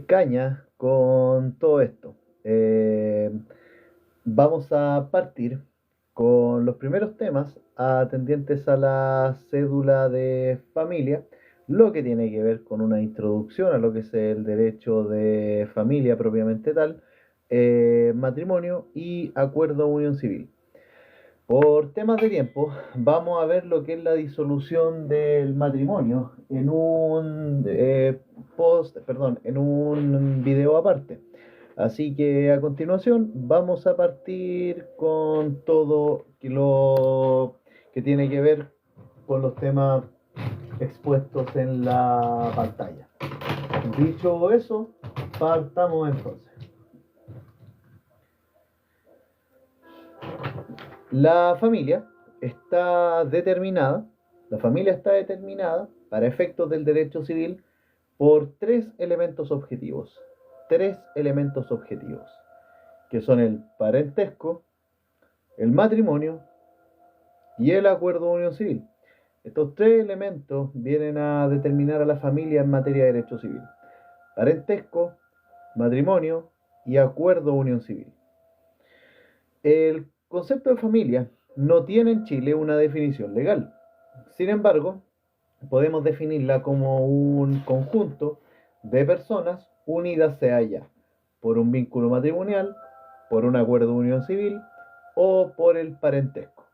caña con todo esto. Vamos a partir con los primeros temas atendientes a la cédula de familia, lo que tiene que ver con una introducción a lo que es el derecho de familia propiamente tal, matrimonio y acuerdo de unión civil. Por temas de tiempo, vamos a ver lo que es la disolución del matrimonio en un en un video aparte. Así que a continuación vamos a partir con todo lo que tiene que ver con los temas expuestos en la pantalla. Dicho eso, partamos entonces. La familia está determinada, la familia está determinada para efectos del derecho civil por tres elementos objetivos. Tres elementos objetivos, que son el parentesco, el matrimonio y el acuerdo de unión civil. Estos tres elementos vienen a determinar a la familia en materia de derecho civil. Parentesco, matrimonio y acuerdo de unión civil. El concepto de familia no tiene en Chile una definición legal. Sin embargo, podemos definirla como un conjunto de personas unidas sea ya por un vínculo matrimonial, por un acuerdo de unión civil o por el parentesco.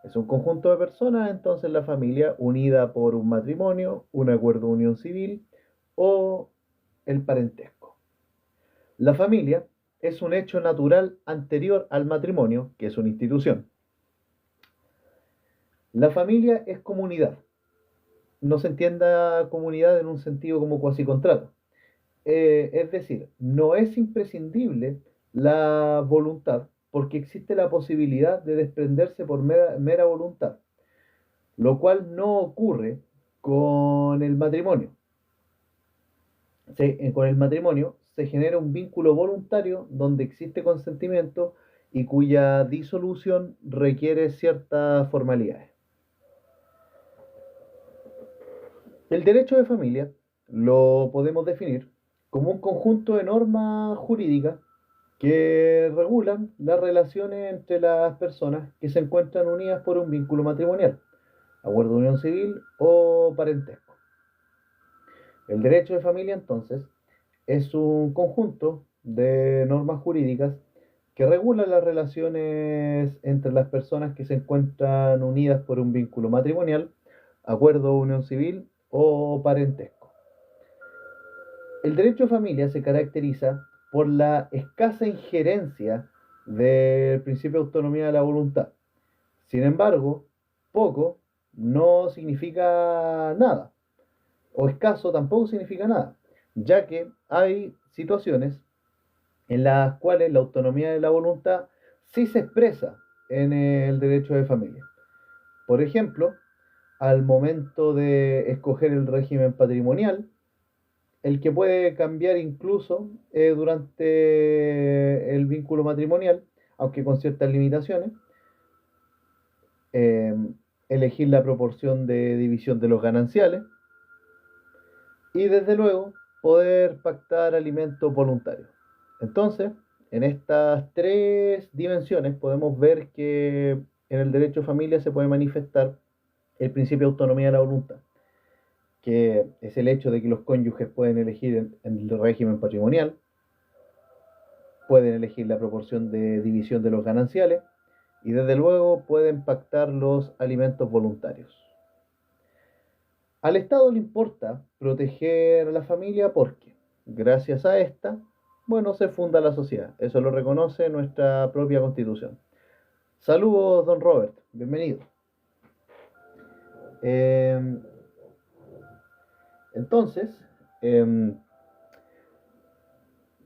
Es un conjunto de personas, entonces la familia unida por un matrimonio, un acuerdo de unión civil o el parentesco. La familia es un hecho natural anterior al matrimonio, que es una institución. La familia es comunidad. No se entienda comunidad en un sentido como cuasi contrato. Es decir, no es imprescindible la voluntad porque existe la posibilidad de desprenderse por mera voluntad, lo cual no ocurre con el matrimonio. Con el matrimonio se genera un vínculo voluntario donde existe consentimiento y cuya disolución requiere ciertas formalidades. El derecho de familia lo podemos definir como un conjunto de normas jurídicas que regulan las relaciones entre las personas que se encuentran unidas por un vínculo matrimonial, acuerdo de unión civil o parentesco. El derecho de familia, entonces, es un conjunto de normas jurídicas que regulan las relaciones entre las personas que se encuentran unidas por un vínculo matrimonial, acuerdo de unión civil o parentesco. El derecho de familia se caracteriza por la escasa injerencia del principio de autonomía de la voluntad. Sin embargo, poco no significa nada, o escaso tampoco significa nada, ya que hay situaciones en las cuales la autonomía de la voluntad sí se expresa en el derecho de familia. Por ejemplo, al momento de escoger el régimen patrimonial, el que puede cambiar incluso durante el vínculo matrimonial, aunque con ciertas limitaciones, eh, elegir la proporción de división de los gananciales y desde luego poder pactar alimentos voluntarios. Entonces, en estas tres dimensiones podemos ver que en el derecho de familia se puede manifestar el principio de autonomía de la voluntad, que es el hecho de que los cónyuges pueden elegir en el régimen patrimonial, pueden elegir la proporción de división de los gananciales y desde luego pueden pactar los alimentos voluntarios. Al Estado le importa proteger a la familia porque, gracias a esta, bueno, se funda la sociedad. Eso lo reconoce nuestra propia Constitución. Saludos, don Robert. Bienvenido. Eh, entonces, eh,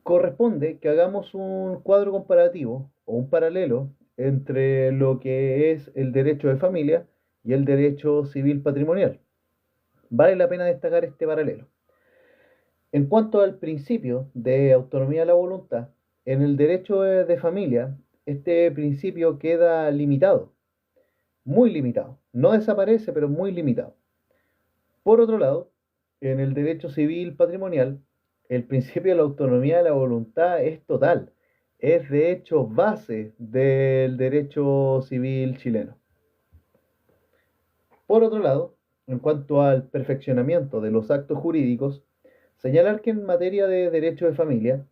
corresponde que hagamos un cuadro comparativo o un paralelo entre lo que es el derecho de familia y el derecho civil patrimonial. Vale la pena destacar este paralelo. En cuanto al principio de autonomía de la voluntad, en el derecho de familia, este principio queda limitado, muy limitado. No desaparece, pero muy limitado. Por otro lado, en el derecho civil patrimonial, el principio de la autonomía de la voluntad es total. Es de hecho base del derecho civil chileno. Por otro lado, en cuanto al perfeccionamiento de los actos jurídicos, señalar que en materia de derecho de familia,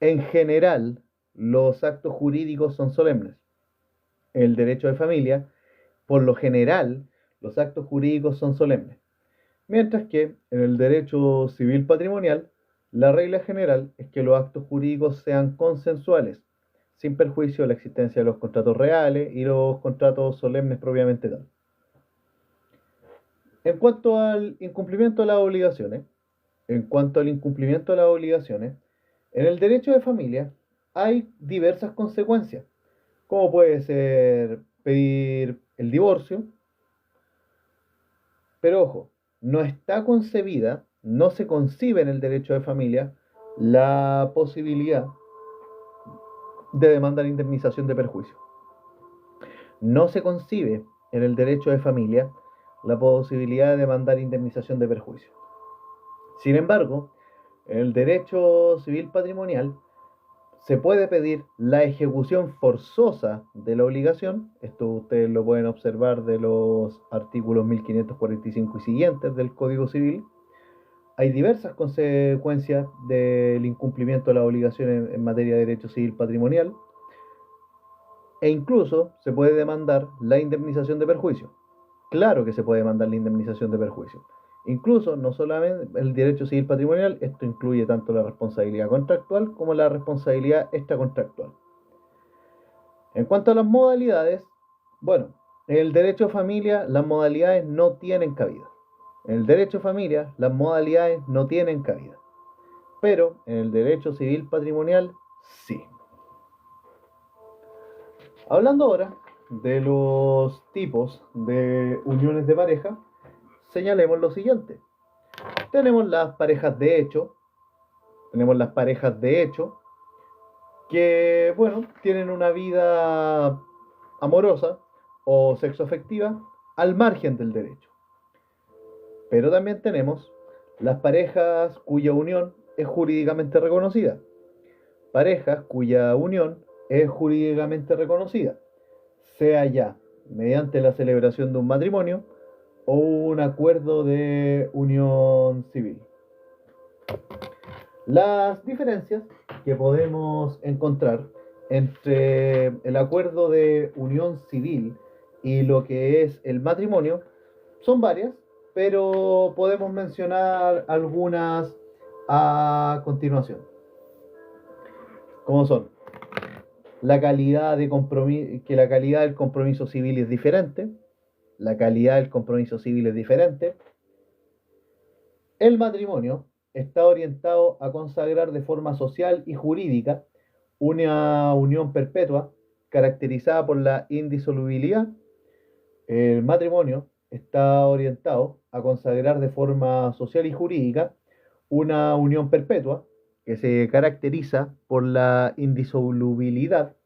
en general, los actos jurídicos son solemnes. El derecho de familia, por lo general, los actos jurídicos son solemnes. Mientras que en el derecho civil patrimonial, la regla general es que los actos jurídicos sean consensuales, sin perjuicio de la existencia de los contratos reales y los contratos solemnes propiamente tal. En cuanto al incumplimiento de las obligaciones, en cuanto al incumplimiento de las obligaciones, en el derecho de familia hay diversas consecuencias, como puede ser pedir el divorcio, pero ojo, no está concebida, no se concibe en el derecho de familia la posibilidad de demandar indemnización de perjuicio. No se concibe en el derecho de familia la posibilidad de demandar indemnización de perjuicio. Sin embargo, en el derecho civil patrimonial se puede pedir la ejecución forzosa de la obligación. Esto ustedes lo pueden observar de los artículos 1545 y siguientes del Código Civil. Hay diversas consecuencias del incumplimiento de la obligación en materia de derecho civil patrimonial e incluso se puede demandar la indemnización de perjuicio. Claro que se puede demandar la indemnización de perjuicio. Incluso, no solamente el derecho civil patrimonial, esto incluye tanto la responsabilidad contractual como la responsabilidad extracontractual. En cuanto a las modalidades, bueno, en el derecho de familia las modalidades no tienen cabida. En el derecho de familia las modalidades no tienen cabida. Pero en el derecho civil patrimonial sí. Hablando ahora de los tipos de uniones de pareja, señalemos lo siguiente. Tenemos las parejas de hecho, que, bueno, tienen una vida amorosa o sexoafectiva al margen del derecho. Pero también tenemos las parejas cuya unión es jurídicamente reconocida. Parejas cuya unión es jurídicamente reconocida, sea ya mediante la celebración de un matrimonio o un acuerdo de unión civil. Las diferencias que podemos encontrar entre el acuerdo de unión civil y lo que es el matrimonio son varias, pero podemos mencionar algunas a continuación, como son la calidad de compromiso, que la calidad del compromiso civil es diferente, la calidad del compromiso civil es diferente. El matrimonio está orientado a consagrar de forma social y jurídica una unión perpetua caracterizada por la indisolubilidad. El matrimonio está orientado a consagrar de forma social y jurídica una unión perpetua que se caracteriza por la indisolubilidad.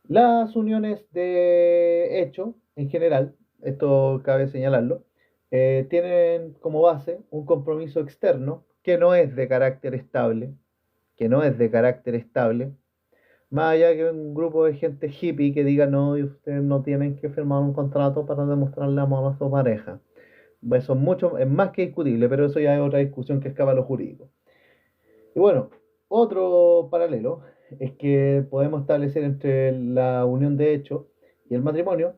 Las uniones de hecho, en general, esto cabe señalarlo, tienen como base un compromiso externo que no es de carácter estable, que no es de carácter estable, más allá que un grupo de gente hippie que diga no, y ustedes no tienen que firmar un contrato para demostrarle amor a su pareja. Eso es más que discutible, pero eso ya es otra discusión que escapa a lo jurídico. Y bueno, otro paralelo es que podemos establecer entre la unión de hecho y el matrimonio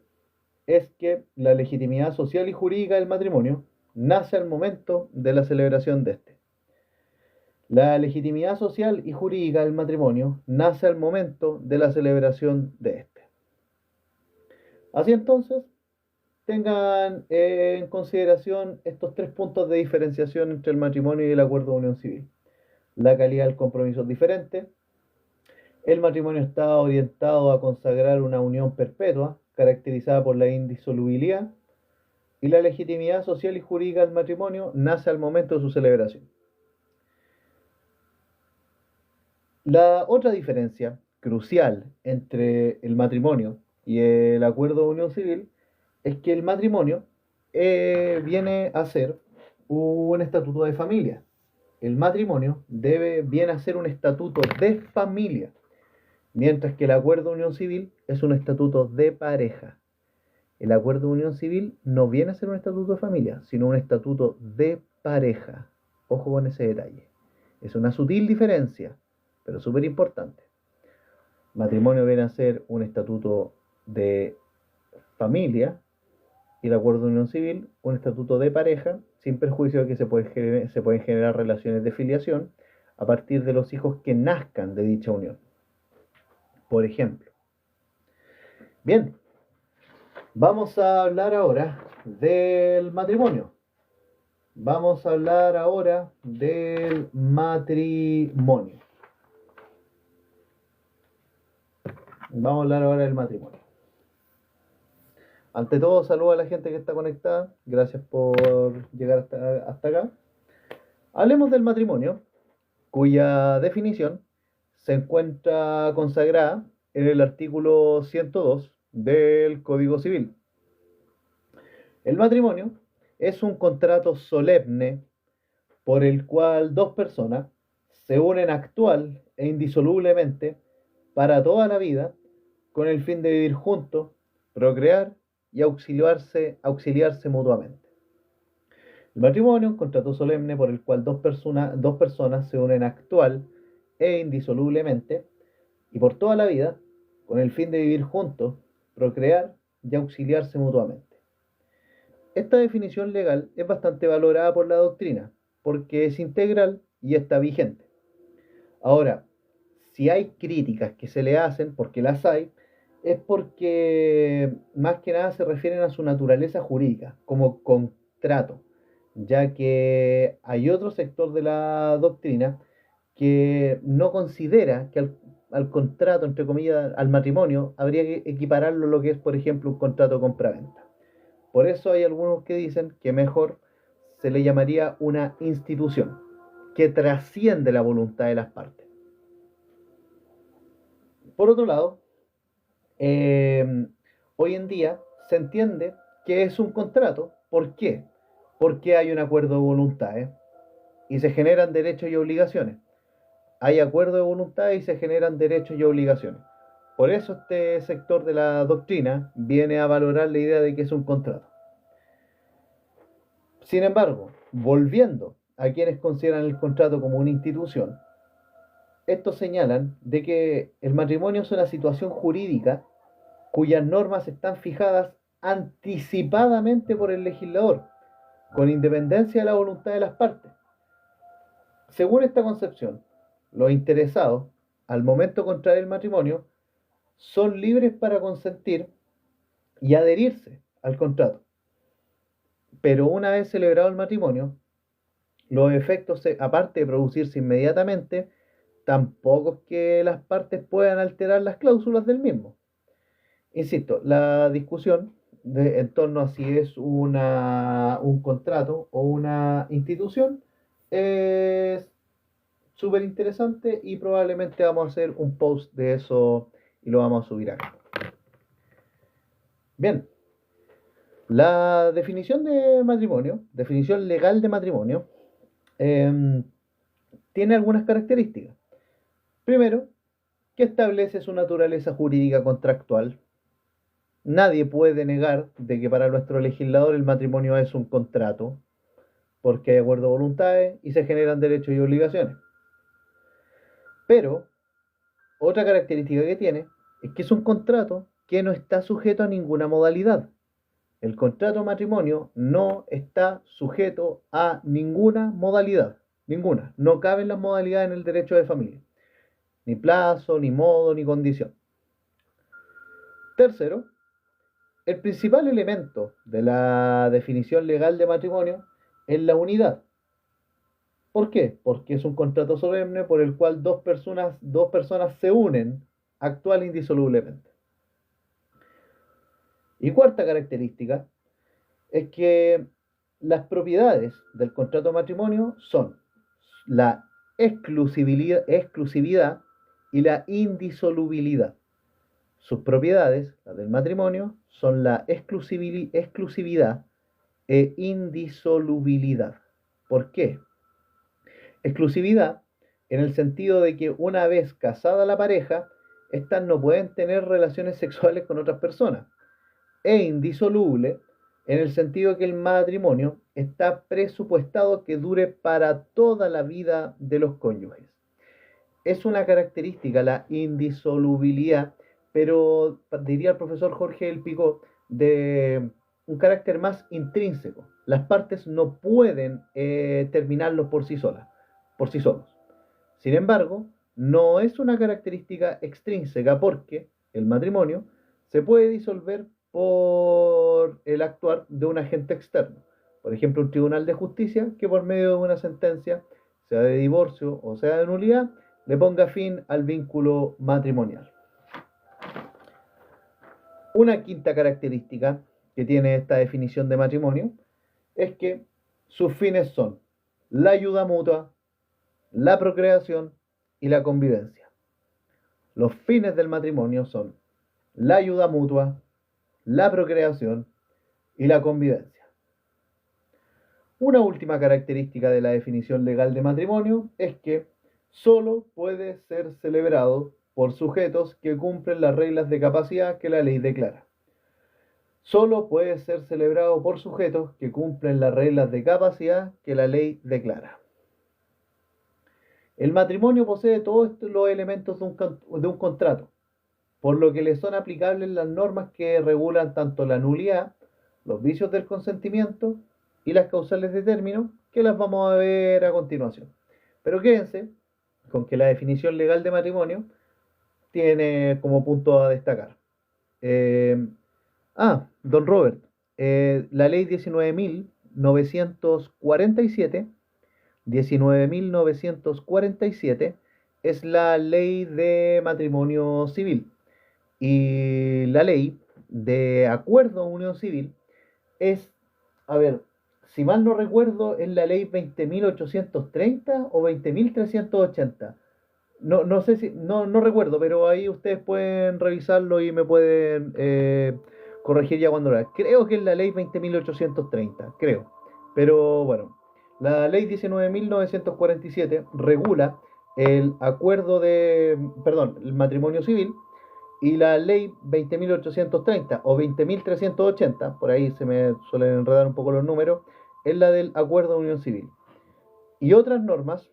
es que la legitimidad social y jurídica del matrimonio nace al momento de la celebración de este. La legitimidad social y jurídica del matrimonio nace al momento de la celebración de este. Así entonces, tengan en consideración estos tres puntos de diferenciación entre el matrimonio y el acuerdo de unión civil. La calidad del compromiso es diferente. El matrimonio está orientado a consagrar una unión perpetua, caracterizada por la indisolubilidad, y la legitimidad social y jurídica del matrimonio nace al momento de su celebración. La otra diferencia crucial entre el matrimonio y el acuerdo de unión civil es que el matrimonio viene a ser un estatuto de familia. El matrimonio viene a ser un estatuto de familia, mientras que el acuerdo de unión civil es un estatuto de pareja. El acuerdo de unión civil no viene a ser un estatuto de familia, sino un estatuto de pareja. Ojo con ese detalle. Es una sutil diferencia, pero súper importante. Matrimonio viene a ser un estatuto de familia y el acuerdo de unión civil un estatuto de pareja, sin perjuicio de que se pueden generar relaciones de filiación a partir de los hijos que nazcan de dicha unión. Por ejemplo. Bien, vamos a hablar ahora del matrimonio. Vamos a hablar ahora del matrimonio. Vamos a hablar ahora del matrimonio. Ante todo, saludo a la gente que está conectada. Gracias por llegar hasta acá. Hablemos del matrimonio, cuya definición se encuentra consagrada en el artículo 102 del Código Civil. El matrimonio es un contrato solemne por el cual dos personas se unen actual e indisolublemente para toda la vida con el fin de vivir juntos, procrear y auxiliarse mutuamente. El matrimonio es un contrato solemne por el cual dos personas se unen actual e indisolublemente y por toda la vida con el fin de vivir juntos, procrear y auxiliarse mutuamente. Esta definición legal es bastante valorada por la doctrina porque es integral y está vigente. Ahora, si hay críticas que se le hacen, porque las hay, es porque más que nada se refieren a su naturaleza jurídica, como contrato, ya que hay otro sector de la doctrina que no considera que al contrato, entre comillas, al matrimonio, habría que equipararlo a lo que es, por ejemplo, un contrato de compraventa. Por eso hay algunos que dicen que mejor se le llamaría una institución, que trasciende la voluntad de las partes. Por otro lado, hoy en día se entiende que es un contrato. ¿Por qué? Porque hay un acuerdo de voluntades y se generan derechos y obligaciones. Hay acuerdo de voluntad y se generan derechos y obligaciones. Por eso este sector de la doctrina viene a valorar la idea de que es un contrato. Sin embargo, volviendo a quienes consideran el contrato como una institución, estos señalan de que el matrimonio es una situación jurídica cuyas normas están fijadas anticipadamente por el legislador, con independencia de la voluntad de las partes. Según esta concepción, los interesados, al momento de contraer el matrimonio, son libres para consentir y adherirse al contrato. Pero una vez celebrado el matrimonio, los efectos, aparte de producirse inmediatamente, tampoco es que las partes puedan alterar las cláusulas del mismo. Insisto, la discusión en torno a si es un contrato o una institución es súper interesante y probablemente vamos a hacer un post de eso y lo vamos a subir acá. Bien, la definición de matrimonio, definición legal de matrimonio, tiene algunas características. Primero, que establece su naturaleza jurídica contractual. Nadie puede negar de que para nuestro legislador el matrimonio es un contrato, porque hay acuerdo de voluntades y se generan derechos y obligaciones. Pero, otra característica que tiene es que es un contrato que no está sujeto a ninguna modalidad. El contrato de matrimonio no está sujeto a ninguna modalidad, ninguna. No caben las modalidades en el derecho de familia. Ni plazo, ni modo, ni condición. Tercero, el principal elemento de la definición legal de matrimonio es la unidad. ¿Por qué? Porque es un contrato solemne por el cual dos personas se unen actual e indisolublemente. Y cuarta característica es que las propiedades del contrato de matrimonio son la exclusividad y la indisolubilidad. Sus propiedades, las del matrimonio, son la exclusividad e indisolubilidad. ¿Por qué? Exclusividad en el sentido de que una vez casada la pareja, éstas no pueden tener relaciones sexuales con otras personas. E indisoluble en el sentido que el matrimonio está presupuestado que dure para toda la vida de los cónyuges. Es una característica la indisolubilidad, pero diría el profesor Jorge El Picó, de un carácter más intrínseco. Las partes no pueden terminarlos por sí solas, por sí solos. Sin embargo, no es una característica extrínseca porque el matrimonio se puede disolver por el actuar de un agente externo. Por ejemplo, un tribunal de justicia que por medio de una sentencia, sea de divorcio o sea de nulidad, le ponga fin al vínculo matrimonial. Una quinta característica que tiene esta definición de matrimonio es que sus fines son la ayuda mutua, la procreación y la convivencia. Los fines del matrimonio son la ayuda mutua, la procreación y la convivencia. Una última característica de la definición legal de matrimonio es que solo puede ser celebrado por sujetos que cumplen las reglas de capacidad que la ley declara. Solo puede ser celebrado por sujetos que cumplen las reglas de capacidad que la ley declara. El matrimonio posee todos los elementos de un contrato, por lo que le son aplicables las normas que regulan tanto la nulidad, los vicios del consentimiento y las causales de término, que las vamos a ver a continuación. Pero quédense con que la definición legal de matrimonio tiene como punto a destacar. Don Robert, la ley 19.947 es la ley de matrimonio civil y la ley de acuerdo a unión civil es, a ver, si mal no recuerdo, es la ley 20.830 o 20.380. No sé si, no recuerdo, pero ahí ustedes pueden revisarlo y me pueden corregir ya cuando lo haga. Creo que es la ley 20.830, creo. Pero bueno, la ley 19.947 regula el acuerdo perdón, el matrimonio civil, y la ley 20.830 o 20.380, por ahí se me suelen enredar un poco los números, es la del acuerdo de unión civil. Y otras normas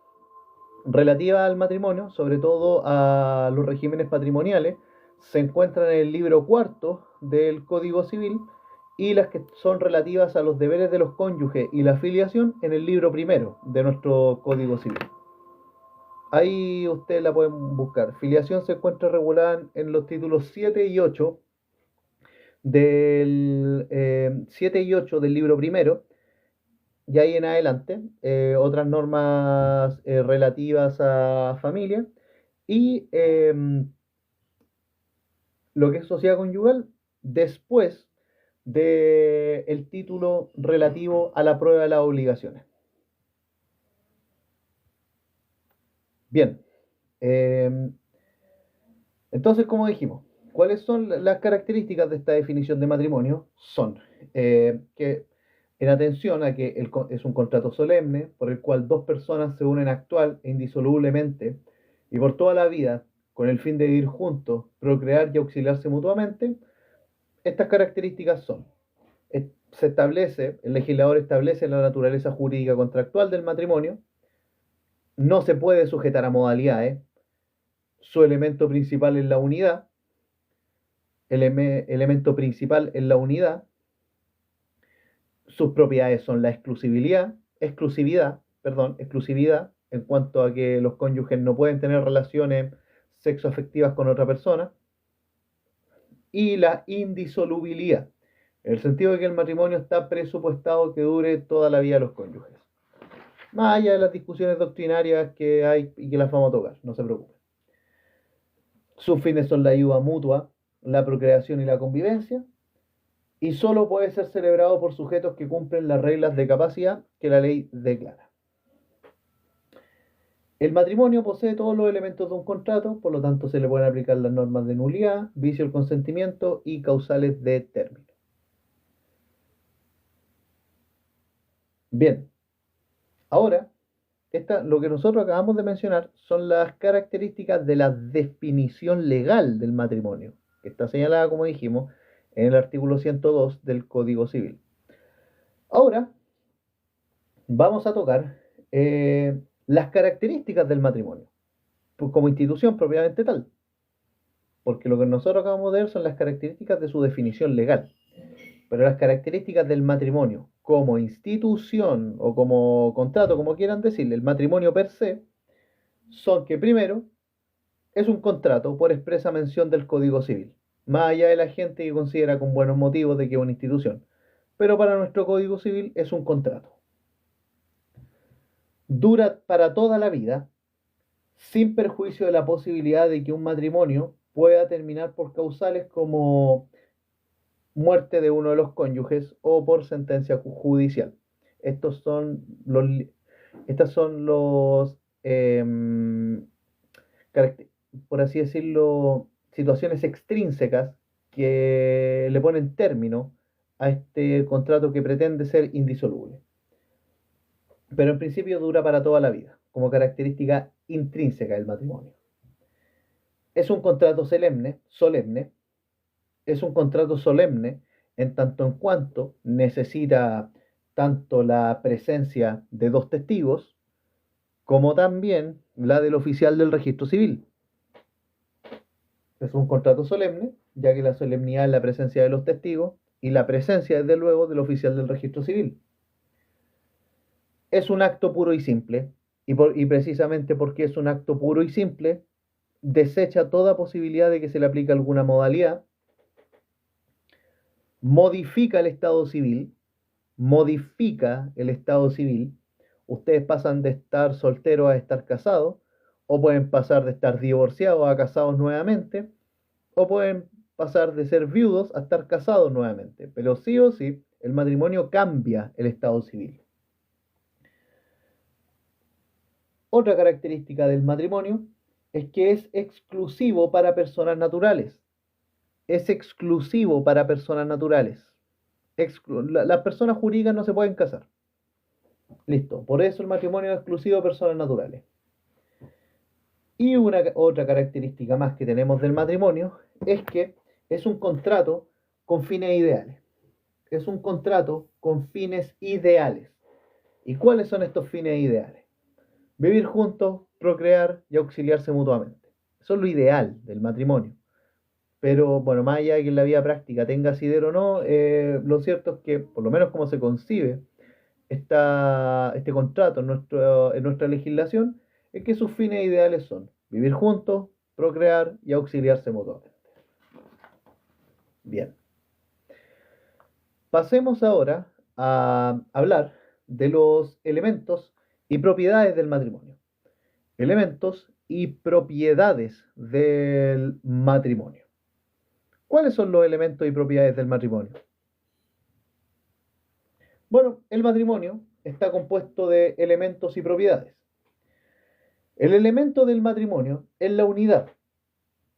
relativas al matrimonio, sobre todo a los regímenes patrimoniales, se encuentran en el libro cuarto del Código Civil, y las que son relativas a los deberes de los cónyuges y la filiación en el libro primero de nuestro Código Civil. Ahí ustedes la pueden buscar. Filiación se encuentra regulada en los títulos 7 y 8 del libro primero, y ahí en adelante otras normas relativas a familia y lo que es sociedad conyugal después del título relativo a la prueba de las obligaciones. Bien, entonces, como dijimos, ¿cuáles son las características de esta definición de matrimonio? Son que, en atención a que es un contrato solemne por el cual dos personas se unen actual e indisolublemente y por toda la vida con el fin de vivir juntos, procrear y auxiliarse mutuamente, estas características son: el legislador establece la naturaleza jurídica contractual del matrimonio, no se puede sujetar a modalidades, su elemento principal es la unidad, elemento principal es la unidad, sus propiedades son la exclusividad en cuanto a que los cónyuges no pueden tener relaciones sexoafectivas con otra persona, y la indisolubilidad, en el sentido de que el matrimonio está presupuestado que dure toda la vida de los cónyuges. Más allá de las discusiones doctrinarias que hay y que las vamos a tocar, no se preocupen. Sus fines son la ayuda mutua, la procreación y la convivencia, y solo puede ser celebrado por sujetos que cumplen las reglas de capacidad que la ley declara. El matrimonio posee todos los elementos de un contrato, por lo tanto se le pueden aplicar las normas de nulidad, vicio del consentimiento y causales de término. Bien, Ahora, lo que nosotros acabamos de mencionar son las características de la definición legal del matrimonio, que está señalada, como dijimos, en el artículo 102 del Código Civil. Ahora vamos a tocar las características del matrimonio, pues, como institución propiamente tal, porque lo que nosotros acabamos de ver son las características de su definición legal, pero las características del matrimonio como institución o como contrato, como quieran decirle, el matrimonio per se, son que primero es un contrato por expresa mención del Código Civil, más allá de la gente que considera con buenos motivos de que es una institución, pero para nuestro Código Civil es un contrato. Dura para toda la vida, sin perjuicio de la posibilidad de que un matrimonio pueda terminar por causales como muerte de uno de los cónyuges o por sentencia judicial. Estos son los, estas son los, por así decirlo, situaciones extrínsecas que le ponen término a este contrato que pretende ser indisoluble. Pero en principio dura para toda la vida, como característica intrínseca del matrimonio. Es un contrato solemne, es un contrato solemne en tanto en cuanto necesita tanto la presencia de dos testigos como también la del oficial del registro civil. Es un contrato solemne, ya que la solemnidad es la presencia de los testigos y la presencia, desde luego, del oficial del registro civil. Es un acto puro y simple, y precisamente porque es un acto puro y simple, desecha toda posibilidad de que se le aplique alguna modalidad, modifica el estado civil, ustedes pasan de estar solteros a estar casados, o pueden pasar de estar divorciados a casados nuevamente, o pueden pasar de ser viudos a estar casados nuevamente, pero sí o sí, el matrimonio cambia el estado civil. Otra característica del matrimonio es que es exclusivo para personas naturales. Es exclusivo para personas naturales. Las personas jurídicas no se pueden casar. Listo. Por eso el matrimonio es exclusivo de personas naturales. Y otra característica más que tenemos del matrimonio es que es un contrato con fines ideales. Es un contrato con fines ideales. ¿Y cuáles son estos fines ideales? Vivir juntos, procrear y auxiliarse mutuamente. Eso es lo ideal del matrimonio. Pero bueno, más allá de que en la vida práctica tenga asidero o no, lo cierto es que, por lo menos como se concibe este contrato en nuestra legislación, es que sus fines ideales son vivir juntos, procrear y auxiliarse mutuamente. Bien. Pasemos ahora a hablar de los elementos y propiedades del matrimonio. Elementos y propiedades del matrimonio. ¿Cuáles son los elementos y propiedades del matrimonio? Bueno, el matrimonio está compuesto de elementos y propiedades. El elemento del matrimonio es la unidad,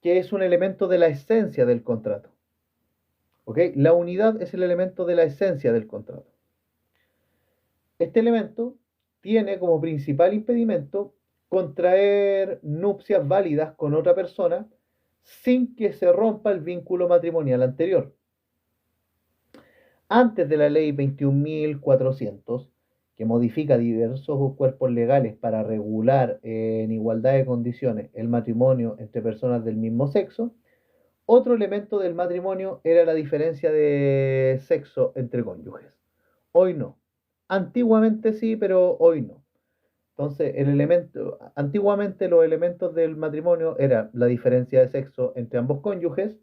que es un elemento de la esencia del contrato. ¿Ok? La unidad es el elemento de la esencia del contrato. Este elemento tiene como principal impedimento contraer nupcias válidas con otra persona sin que se rompa el vínculo matrimonial anterior. Antes de la ley 21.400, que modifica diversos cuerpos legales para regular en igualdad de condiciones el matrimonio entre personas del mismo sexo, otro elemento del matrimonio era la diferencia de sexo entre cónyuges. Hoy no. Antiguamente sí, pero hoy no. Entonces, antiguamente los elementos del matrimonio eran la diferencia de sexo entre ambos cónyuges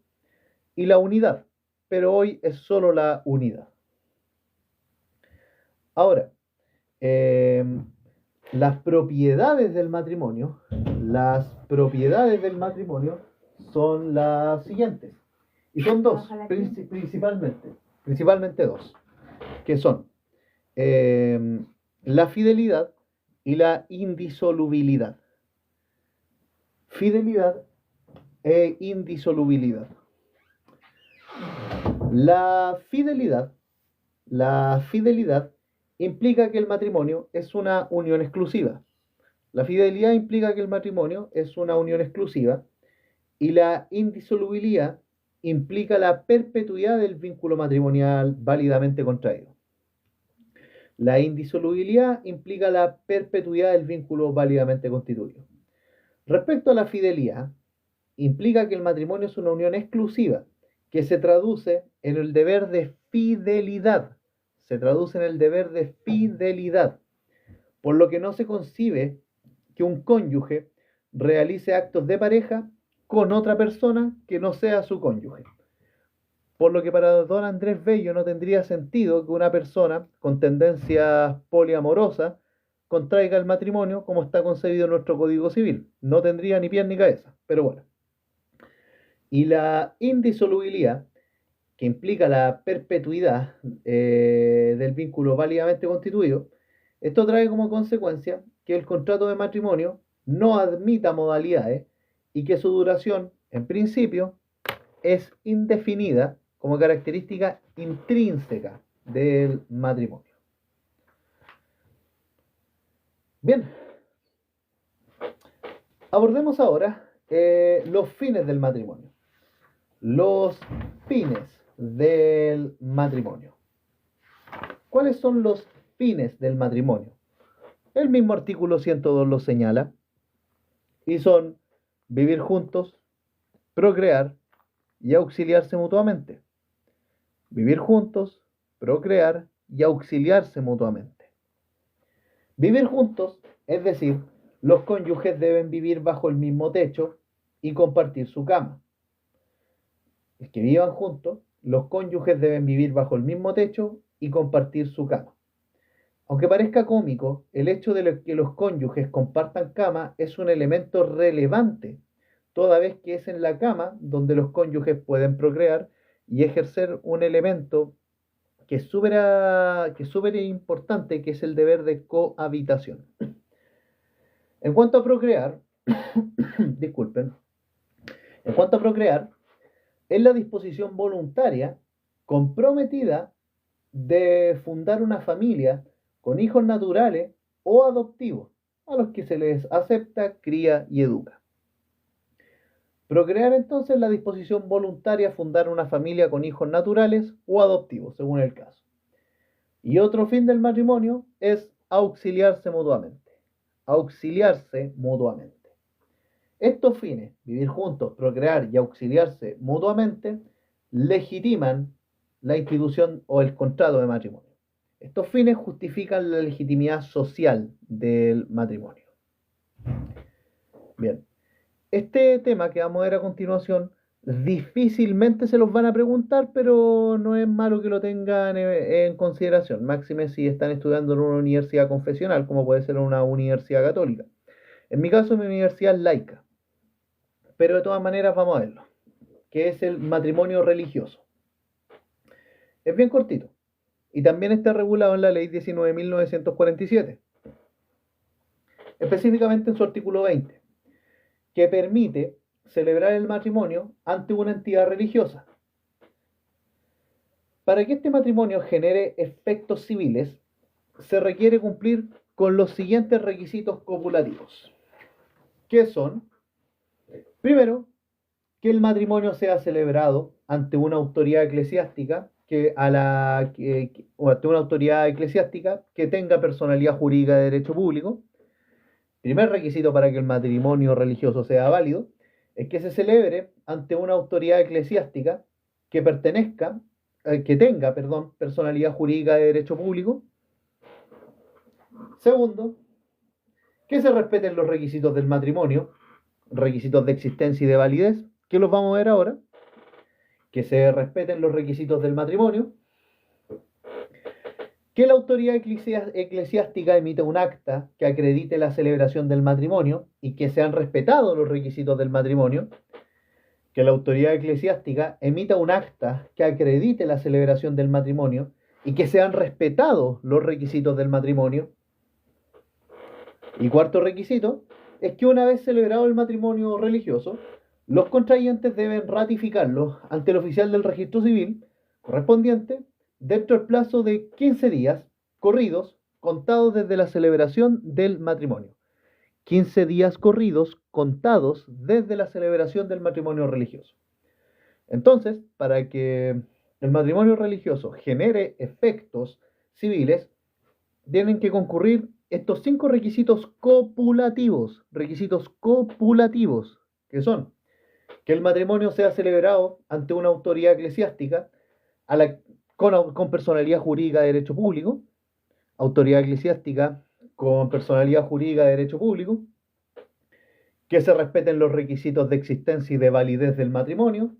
y la unidad, pero hoy es solo la unidad. Ahora, las propiedades del matrimonio son las siguientes. Y son dos, principalmente dos, que son la fidelidad y la indisolubilidad. Fidelidad e indisolubilidad. La fidelidad implica que el matrimonio es una unión exclusiva. La fidelidad implica que el matrimonio es una unión exclusiva y la indisolubilidad implica la perpetuidad del vínculo matrimonial válidamente contraído. La indisolubilidad implica la perpetuidad del vínculo válidamente constituido. Respecto a la fidelidad, implica que el matrimonio es una unión exclusiva que se traduce en el deber de fidelidad. Se traduce en el deber de fidelidad, por lo que no se concibe que un cónyuge realice actos de pareja con otra persona que no sea su cónyuge. Por lo que para don Andrés Bello no tendría sentido que una persona con tendencias poliamorosas contraiga el matrimonio como está concebido en nuestro Código Civil. No tendría ni pies ni cabeza, pero bueno. Y la indisolubilidad, que implica la perpetuidad del vínculo válidamente constituido, esto trae como consecuencia que el contrato de matrimonio no admita modalidades y que su duración, en principio, es indefinida como característica intrínseca del matrimonio. Bien, abordemos ahora los fines del matrimonio. Los fines del matrimonio. ¿Cuáles son los fines del matrimonio? El mismo artículo 102 lo señala y son vivir juntos, procrear y auxiliarse mutuamente. Vivir juntos, procrear y auxiliarse mutuamente. Vivir juntos, es decir, los cónyuges deben vivir bajo el mismo techo y compartir su cama. Es que vivan juntos, los cónyuges deben vivir bajo el mismo techo y compartir su cama. Aunque parezca cómico, el hecho de que los cónyuges compartan cama es un elemento relevante, toda vez que es en la cama donde los cónyuges pueden procrear y ejercer un elemento que es súper importante, que es el deber de cohabitación. En cuanto a procrear, disculpen, en cuanto a procrear, es la disposición voluntaria, comprometida, de fundar una familia con hijos naturales o adoptivos, a los que se les acepta, cría y educa. Procrear entonces es la disposición voluntaria a fundar una familia con hijos naturales o adoptivos, según el caso. Y otro fin del matrimonio es auxiliarse mutuamente. Auxiliarse mutuamente. Estos fines, vivir juntos, procrear y auxiliarse mutuamente, legitiman la institución o el contrato de matrimonio. Estos fines justifican la legitimidad social del matrimonio. Bien, este tema que vamos a ver a continuación, difícilmente se los van a preguntar, pero no es malo que lo tengan en consideración, máxime si están estudiando en una universidad confesional, como puede ser una universidad católica. En mi caso, mi universidad es laica, pero de todas maneras vamos a verlo, que es el matrimonio religioso. Es bien cortito, y también está regulado en la ley 19.947, específicamente en su artículo 20, que permite celebrar el matrimonio ante una entidad religiosa. Para que este matrimonio genere efectos civiles, se requiere cumplir con los siguientes requisitos copulativos, que son, primero, que el matrimonio sea celebrado ante una autoridad eclesiástica ante una autoridad eclesiástica que tenga personalidad jurídica de derecho público. Primer requisito para que el matrimonio religioso sea válido es que se celebre ante una autoridad eclesiástica que tenga personalidad jurídica de derecho público. Segundo, que se respeten los requisitos del matrimonio, requisitos de existencia y de validez, que los vamos a ver ahora. Que se respeten los requisitos del matrimonio, que la autoridad eclesiástica emita un acta que acredite la celebración del matrimonio y que sean respetados los requisitos del matrimonio, que la autoridad eclesiástica emita un acta que acredite la celebración del matrimonio y que sean respetados los requisitos del matrimonio. Y cuarto requisito es que una vez celebrado el matrimonio religioso, los contrayentes deben ratificarlo ante el oficial del registro civil correspondiente dentro del plazo de 15 días corridos contados desde la celebración del matrimonio. 15 días corridos contados desde la celebración del matrimonio religioso. Entonces, para que el matrimonio religioso genere efectos civiles, tienen que concurrir estos 5 requisitos copulativos, que son que el matrimonio sea celebrado ante una autoridad eclesiástica con personalidad jurídica de derecho público, autoridad eclesiástica con personalidad jurídica de derecho público, que se respeten los requisitos de existencia y de validez del matrimonio,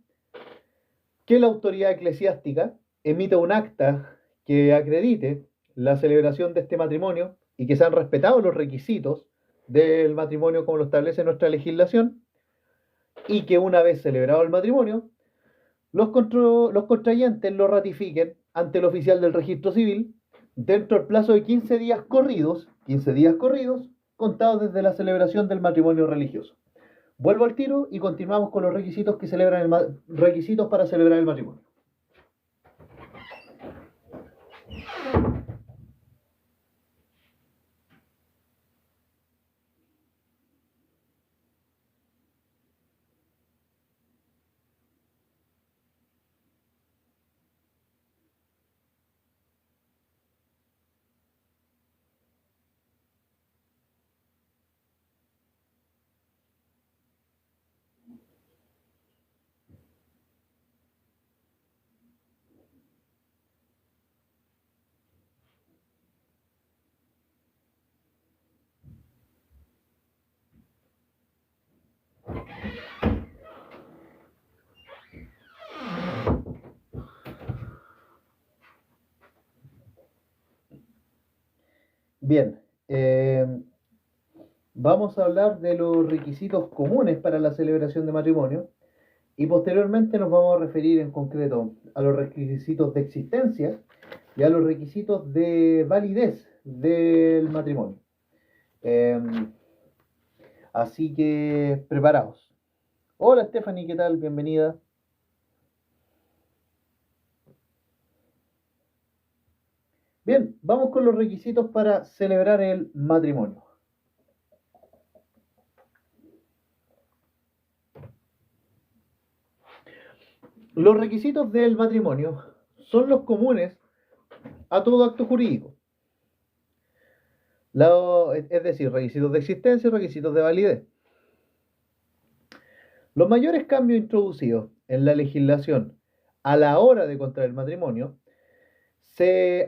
que la autoridad eclesiástica emita un acta que acredite la celebración de este matrimonio y que se han respetado los requisitos del matrimonio como lo establece nuestra legislación, y que una vez celebrado el matrimonio, los contrayentes lo ratifiquen ante el oficial del registro civil dentro del plazo de 15 días corridos, contados desde la celebración del matrimonio religioso. Vuelvo al tiro y continuamos con los requisitos requisitos para celebrar el matrimonio. Bien, vamos a hablar de los requisitos comunes para la celebración de matrimonio y posteriormente nos vamos a referir en concreto a los requisitos de existencia y a los requisitos de validez del matrimonio. Así que preparaos. Hola Stephanie, ¿qué tal? Bienvenida. Bien, vamos con los requisitos para celebrar el matrimonio. Los requisitos del matrimonio son los comunes a todo acto jurídico. Es decir, requisitos de existencia y requisitos de validez. Los mayores cambios introducidos en la legislación a la hora de contraer el matrimonio se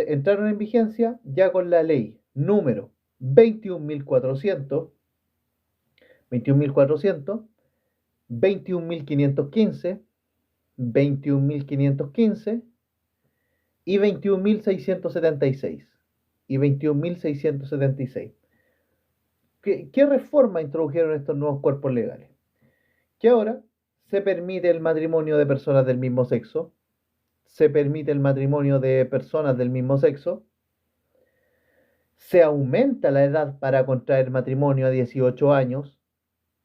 entraron en vigencia ya con la ley número 21.400, 21.515, 21.515 y 21.676. Y 21.676. ¿Qué reforma introdujeron estos nuevos cuerpos legales? Que ahora se permite el matrimonio de personas del mismo sexo, se permite el matrimonio de personas del mismo sexo, se aumenta la edad para contraer matrimonio a 18 años,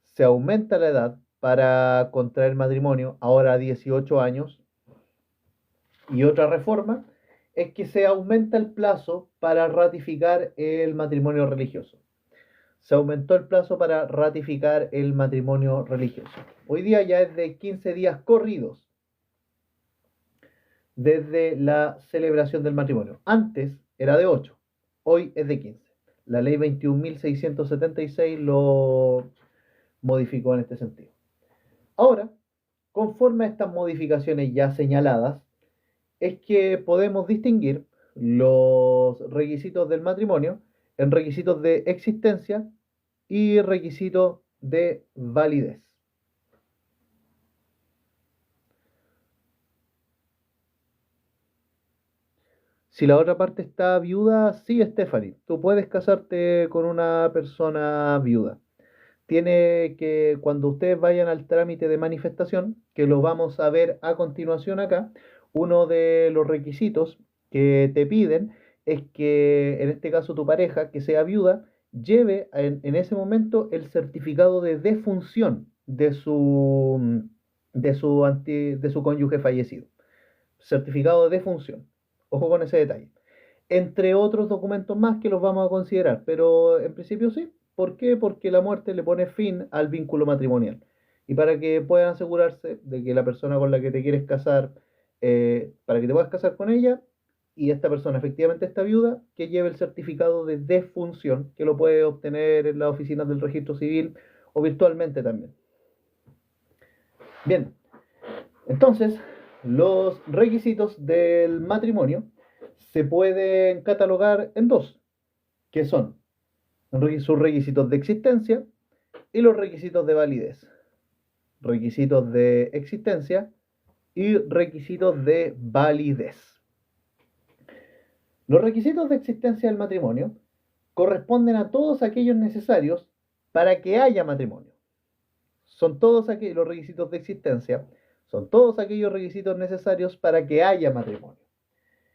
se aumenta la edad para contraer matrimonio ahora a 18 años, y otra reforma es que se aumenta el plazo para ratificar el matrimonio religioso. Se aumentó el plazo para ratificar el matrimonio religioso. Hoy día ya es de 15 días corridos desde la celebración del matrimonio. Antes era de 8, hoy es de 15. La ley 21.676 lo modificó en este sentido. Ahora, conforme a estas modificaciones ya señaladas, es que podemos distinguir los requisitos del matrimonio en requisitos de existencia y requisitos de validez. Si la otra parte está viuda, sí, Stephanie, tú puedes casarte con una persona viuda. Tiene que, cuando ustedes vayan al trámite de manifestación, que lo vamos a ver a continuación acá, uno de los requisitos que te piden es que, en este caso, tu pareja, que sea viuda, lleve en ese momento el certificado de defunción de su cónyuge fallecido. Certificado de defunción. Ojo con ese detalle. Entre otros documentos más que los vamos a considerar, pero en principio sí. ¿Por qué? Porque la muerte le pone fin al vínculo matrimonial. Y para que puedan asegurarse de que la persona con la que te quieres casar, para que te puedas casar con ella, y esta persona efectivamente está viuda, que lleve el certificado de defunción, que lo puede obtener en las oficinas del registro civil o virtualmente también. Bien, entonces, los requisitos del matrimonio se pueden catalogar en dos, que son sus requisitos de existencia y los requisitos de validez. Requisitos de existencia y requisitos de validez. Los requisitos de existencia del matrimonio corresponden a todos aquellos necesarios para que haya matrimonio. Son todos aquellos los requisitos de existencia, son todos aquellos requisitos necesarios para que haya matrimonio.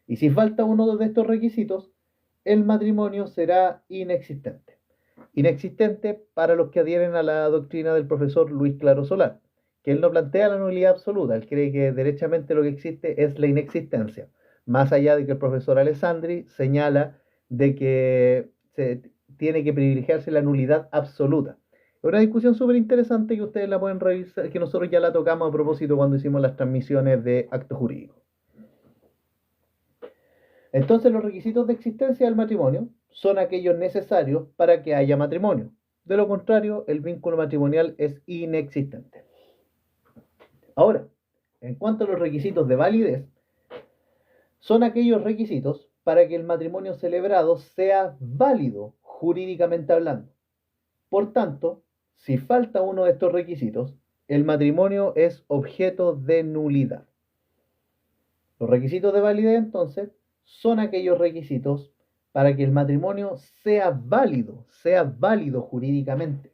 Y si falta uno de estos requisitos, el matrimonio será inexistente. Inexistente para los que adhieren a la doctrina del profesor Luis Claro Solar, que él no plantea la nulidad absoluta, él cree que derechamente lo que existe es la inexistencia, más allá de que el profesor Alessandri señala de que se tiene que privilegiarse la nulidad absoluta. Es una discusión súper interesante que ustedes la pueden revisar, que nosotros ya la tocamos a propósito cuando hicimos las transmisiones de actos jurídicos. Entonces los requisitos de existencia del matrimonio son aquellos necesarios para que haya matrimonio. De lo contrario, el vínculo matrimonial es inexistente. Ahora, en cuanto a los requisitos de validez, son aquellos requisitos para que el matrimonio celebrado sea válido jurídicamente hablando. Por tanto, si falta uno de estos requisitos, el matrimonio es objeto de nulidad. Los requisitos de validez, entonces, son aquellos requisitos para que el matrimonio sea válido jurídicamente.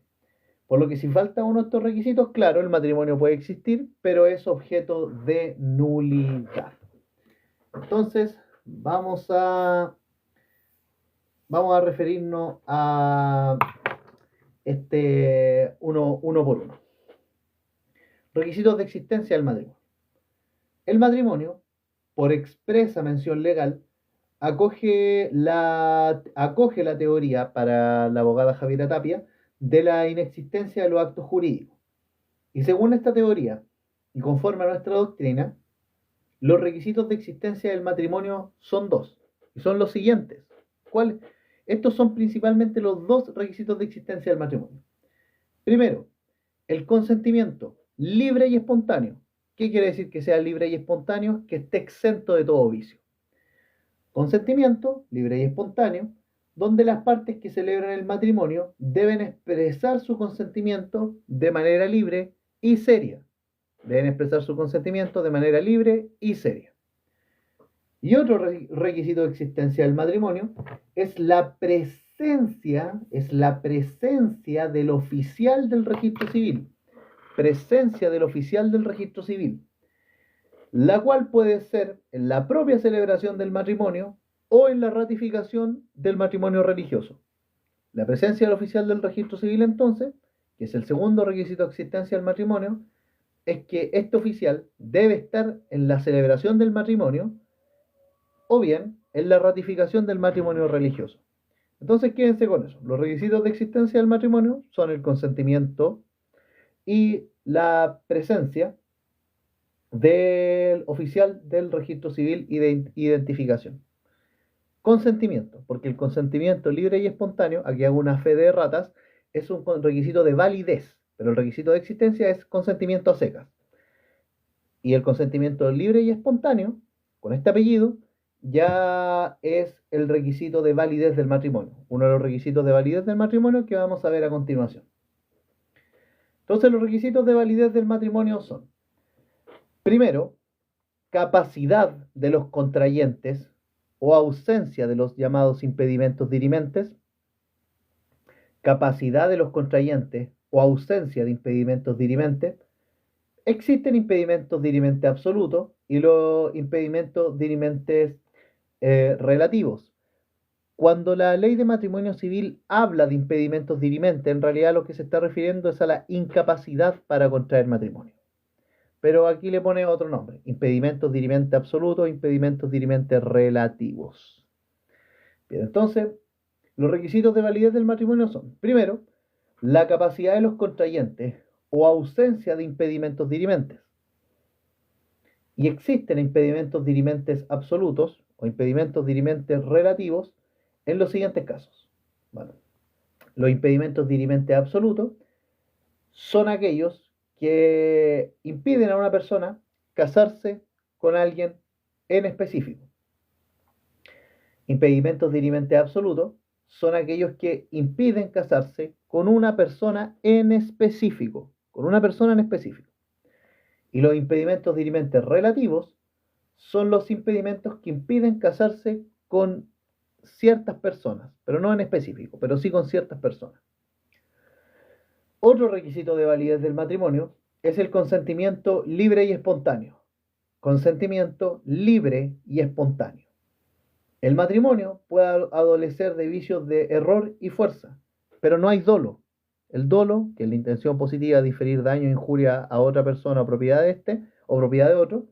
Por lo que si falta uno de estos requisitos, claro, el matrimonio puede existir, pero es objeto de nulidad. Entonces, vamos a referirnos a uno por uno. Requisitos de existencia del matrimonio. El matrimonio, por expresa mención legal, acoge la teoría para la abogada Javiera Tapia de la inexistencia de los actos jurídicos. Y según esta teoría, y conforme a nuestra doctrina, los requisitos de existencia del matrimonio son dos, y son los siguientes. ¿Cuáles? Estos son principalmente los dos requisitos de existencia del matrimonio. Primero, el consentimiento libre y espontáneo. ¿Qué quiere decir que sea libre y espontáneo? Que esté exento de todo vicio. Consentimiento libre y espontáneo, donde las partes que celebran el matrimonio deben expresar su consentimiento de manera libre y seria. Deben expresar su consentimiento de manera libre y seria. Y otro requisito de existencia del matrimonio es la presencia del oficial del registro civil. Presencia del oficial del registro civil, la cual puede ser en la propia celebración del matrimonio o en la ratificación del matrimonio religioso. La presencia del oficial del registro civil, entonces, que es el segundo requisito de existencia del matrimonio, es que este oficial debe estar en la celebración del matrimonio o bien en la ratificación del matrimonio religioso. Entonces, quédense con eso. Los requisitos de existencia del matrimonio son el consentimiento y la presencia del oficial del registro civil y de identificación. Consentimiento, porque el consentimiento libre y espontáneo, aquí hago una fe de ratas, es un requisito de validez, pero el requisito de existencia es consentimiento a secas. Y el consentimiento libre y espontáneo, con este apellido, ya es el requisito de validez del matrimonio, uno de los requisitos de validez del matrimonio que vamos a ver a continuación. Entonces, los requisitos de validez del matrimonio son: primero, capacidad de los contrayentes o ausencia de los llamados impedimentos dirimentes. Capacidad de los contrayentes o ausencia de impedimentos dirimentes. Existen impedimentos dirimentes absolutos y los impedimentos dirimentes relativos. Cuando la ley de matrimonio civil habla de impedimentos dirimentes, en realidad lo que se está refiriendo es a la incapacidad para contraer matrimonio. pero aquí le pone otro nombre: impedimentos dirimente absolutos, impedimentos dirimente relativos. Bien, entonces, los requisitos de validez del matrimonio son: primero, la capacidad de los contrayentes o ausencia de impedimentos dirimentes. Y existen impedimentos dirimentes absolutos o impedimentos dirimentes relativos en los siguientes casos. Bueno, los impedimentos dirimentes absolutos son aquellos que impiden a una persona casarse con alguien en específico. Impedimentos dirimentes absolutos son aquellos que impiden casarse con una persona en específico, con una persona en específico. Y los impedimentos dirimentes relativos son los impedimentos que impiden casarse con ciertas personas, pero no en específico, pero sí con ciertas personas. Otro requisito de validez del matrimonio es el consentimiento libre y espontáneo. Consentimiento libre y espontáneo. El matrimonio puede adolecer de vicios de error y fuerza, pero no hay dolo. El dolo, que es la intención positiva de diferir daño o injuria a otra persona o propiedad de este o propiedad de otro,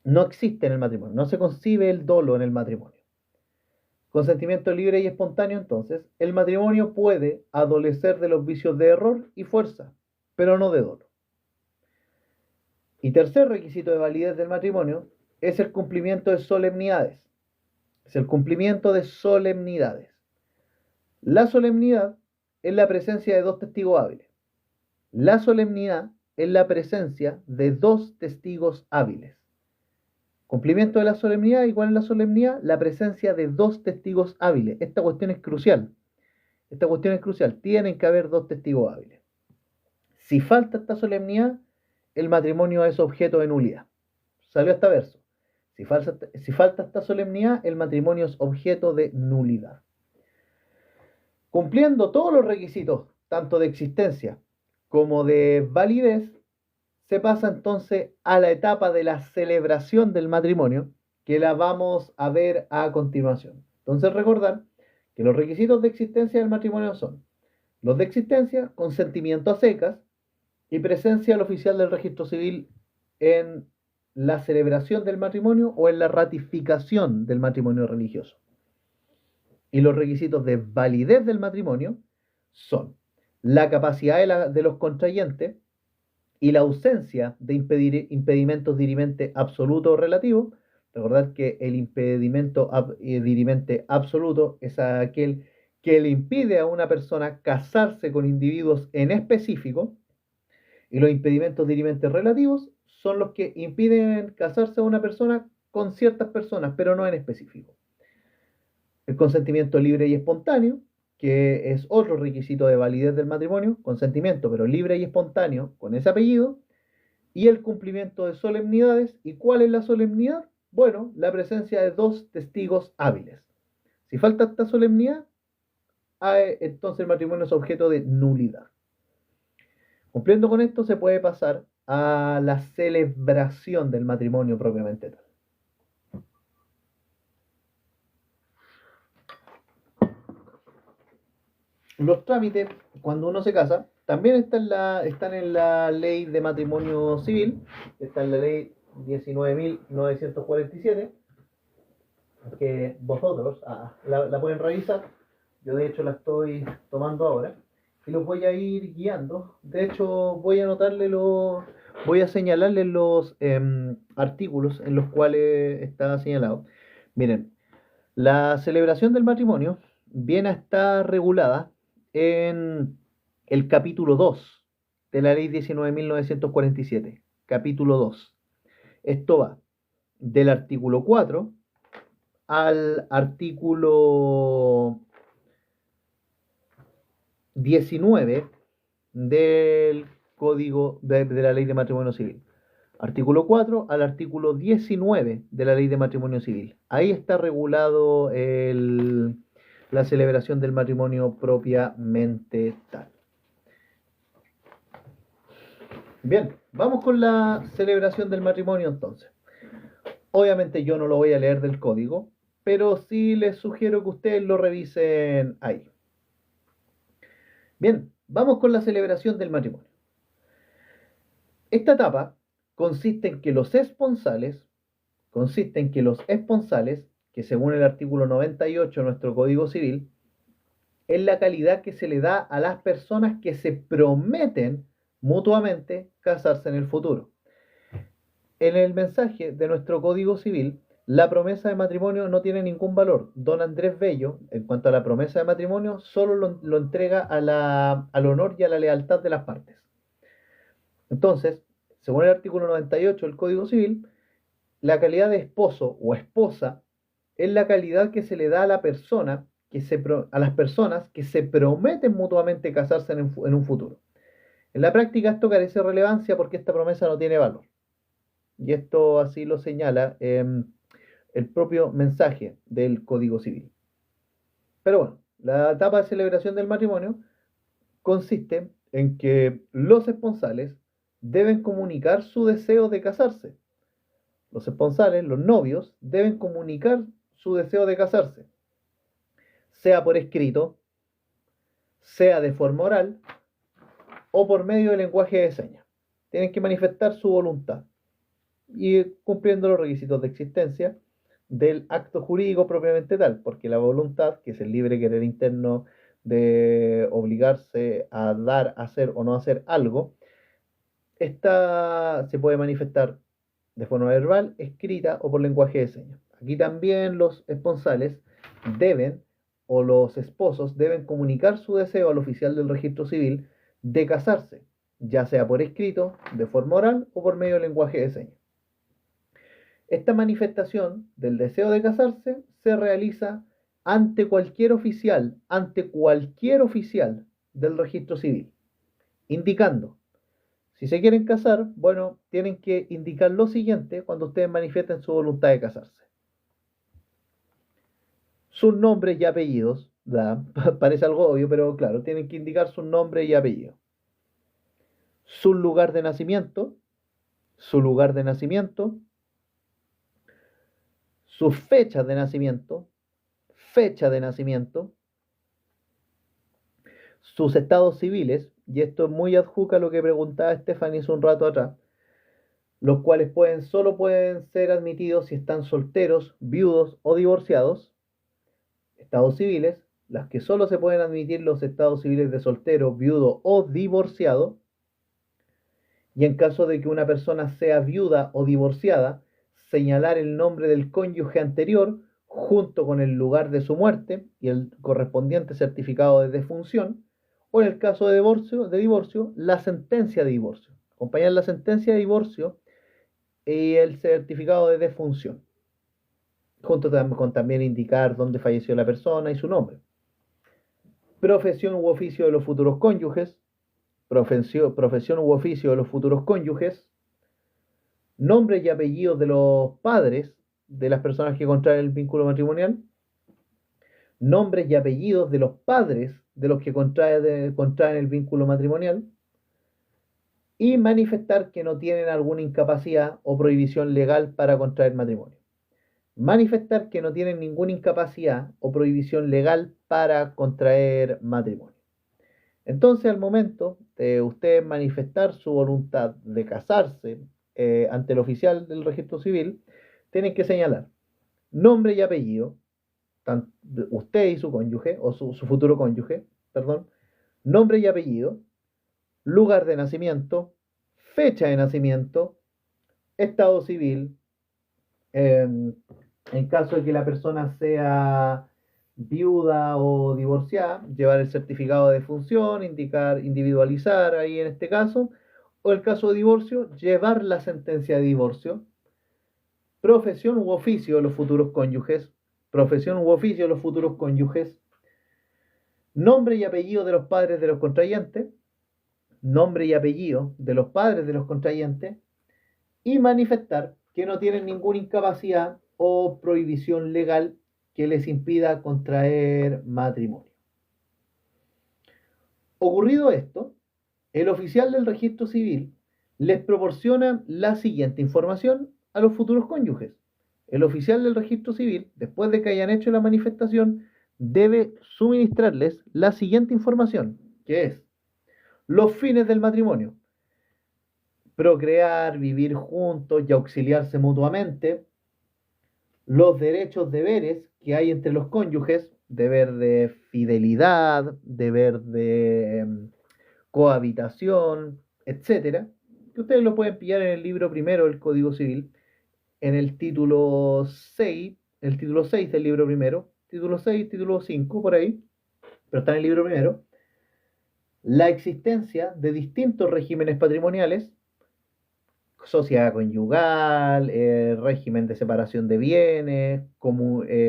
no existe en el matrimonio. No se concibe el dolo en el matrimonio. Consentimiento libre y espontáneo, entonces, el matrimonio puede adolecer de los vicios de error y fuerza, pero no de dolo. Y tercer requisito de validez del matrimonio es el cumplimiento de solemnidades. Es el cumplimiento de solemnidades. La solemnidad es la presencia de dos testigos hábiles. La solemnidad es la presencia de dos testigos hábiles. Cumplimiento de la solemnidad. ¿Y cuál es la solemnidad? La presencia de dos testigos hábiles. Esta cuestión es crucial. Esta cuestión es crucial. Tienen que haber dos testigos hábiles. Si falta esta solemnidad, el matrimonio es objeto de nulidad. Salió este verso. Si falta esta solemnidad, el matrimonio es objeto de nulidad. Cumpliendo todos los requisitos, tanto de existencia como de validez, se pasa entonces a la etapa de la celebración del matrimonio, que la vamos a ver a continuación. Entonces, recordar que los requisitos de existencia del matrimonio son los de existencia: consentimiento a secas y presencia del oficial del registro civil en la celebración del matrimonio o en la ratificación del matrimonio religioso. Y los requisitos de validez del matrimonio son la capacidad de los contrayentes y la ausencia de impedimentos dirimente absoluto o relativo. Recordad que el impedimento dirimente absoluto es aquel que le impide a una persona casarse con individuos en específico, y los impedimentos dirimentes relativos son los que impiden casarse a una persona con ciertas personas, pero no en específico. El consentimiento libre y espontáneo, que es otro requisito de validez del matrimonio: consentimiento pero libre y espontáneo con ese apellido. Y el cumplimiento de solemnidades. ¿Y cuál es la solemnidad? Bueno, la presencia de dos testigos hábiles. Si falta esta solemnidad, entonces el matrimonio es objeto de nulidad. Cumpliendo con esto, se puede pasar a la celebración del matrimonio propiamente tal. Los trámites, cuando uno se casa, también están en la ley de matrimonio civil. Está en la ley 19.947, que vosotros la pueden revisar. Yo de hecho la estoy tomando ahora y los voy a ir guiando. De hecho voy a señalarles los artículos en los cuales está señalado. Miren, la celebración del matrimonio viene a estar regulada en el capítulo 2 de la ley 19.947. Capítulo 2. Esto va del artículo 4 al artículo 19 del Código de la Ley de Matrimonio Civil. Artículo 4 al artículo 19 de la Ley de Matrimonio Civil. Ahí está regulado la celebración del matrimonio propiamente tal. Bien, vamos con la celebración del matrimonio entonces. Obviamente yo no lo voy a leer del código, pero sí les sugiero que ustedes lo revisen ahí. Bien, vamos con la celebración del matrimonio. Esta etapa consiste en que los esponsales, que según el artículo 98 de nuestro Código Civil, es la calidad que se le da a las personas que se prometen mutuamente casarse en el futuro. En el mensaje de nuestro Código Civil, la promesa de matrimonio no tiene ningún valor. Don Andrés Bello, en cuanto a la promesa de matrimonio, solo lo entrega al honor y a la lealtad de las partes. Entonces, según el artículo 98 del Código Civil, la calidad de esposo o esposa es la calidad que se le da a la persona a las personas que se prometen mutuamente casarse en un futuro. En la práctica esto carece de relevancia porque esta promesa no tiene valor. Y esto así lo señala el propio mensaje del Código Civil. Pero bueno, la etapa de celebración del matrimonio consiste en que los esponsales deben comunicar su deseo de casarse. Los esponsales, los novios, deben comunicar su deseo de casarse, sea por escrito, sea de forma oral o por medio del lenguaje de señas. Tienen que manifestar su voluntad y cumpliendo los requisitos de existencia del acto jurídico propiamente tal, porque la voluntad, que es el libre querer interno de obligarse a dar, hacer o no hacer algo, esta se puede manifestar de forma verbal, escrita o por lenguaje de señas. Aquí también los esponsales deben, o los esposos deben comunicar su deseo al oficial del registro civil de casarse, ya sea por escrito, de forma oral o por medio del lenguaje de señas. Esta manifestación del deseo de casarse se realiza ante cualquier oficial del registro civil, indicando, si se quieren casar, bueno, tienen que indicar lo siguiente cuando ustedes manifiesten su voluntad de casarse. Sus nombres y apellidos, parece algo obvio, pero claro, tienen que indicar sus nombres y apellidos. Su lugar de nacimiento, sus fechas de nacimiento, sus estados civiles, y esto es muy adjuca a lo que preguntaba Stephanie hace un rato atrás, los cuales solo pueden ser admitidos si están solteros, viudos o divorciados. Estados civiles, las que solo se pueden admitir los estados civiles de soltero, viudo o divorciado. Y en caso de que una persona sea viuda o divorciada, señalar el nombre del cónyuge anterior junto con el lugar de su muerte y el correspondiente certificado de defunción, o en el caso de divorcio, la sentencia de divorcio. Acompañar la sentencia de divorcio y el certificado de defunción, junto con también indicar dónde falleció la persona y su nombre. Profesión u oficio de los futuros cónyuges, profesión u oficio de los futuros cónyuges, nombres y apellidos de los padres de las personas que contraen el vínculo matrimonial, nombres y apellidos de los padres de los que contraen el vínculo matrimonial, y manifestar que no tienen alguna incapacidad o prohibición legal para contraer matrimonio. Manifestar que no tienen ninguna incapacidad o prohibición legal para contraer matrimonio. Entonces, al momento de usted manifestar su voluntad de casarse ante el oficial del registro civil, tienen que señalar nombre y apellido, usted y su cónyuge, o su futuro cónyuge, perdón, nombre y apellido, lugar de nacimiento, fecha de nacimiento, estado civil, en caso de que la persona sea viuda o divorciada, llevar el certificado de defunción, individualizar ahí en este caso, o el caso de divorcio, llevar la sentencia de divorcio, profesión u oficio de los futuros cónyuges, nombre y apellido de los padres de los contrayentes, y manifestar que no tienen ninguna incapacidad o prohibición legal que les impida contraer matrimonio. Ocurrido esto, el oficial del registro civil les proporciona la siguiente información a los futuros cónyuges. El oficial del registro civil, después de que hayan hecho la manifestación, debe suministrarles la siguiente información, que es los fines del matrimonio. procrear, vivir juntos y auxiliarse mutuamente, los derechos, deberes que hay entre los cónyuges, deber de fidelidad, deber de cohabitación, etcétera, que ustedes lo pueden pillar en el libro primero del Código Civil, en el título 6 del libro primero, título 6, título 5, por ahí, pero está en el libro primero, la existencia de distintos regímenes patrimoniales, sociedad conyugal, régimen de separación de bienes,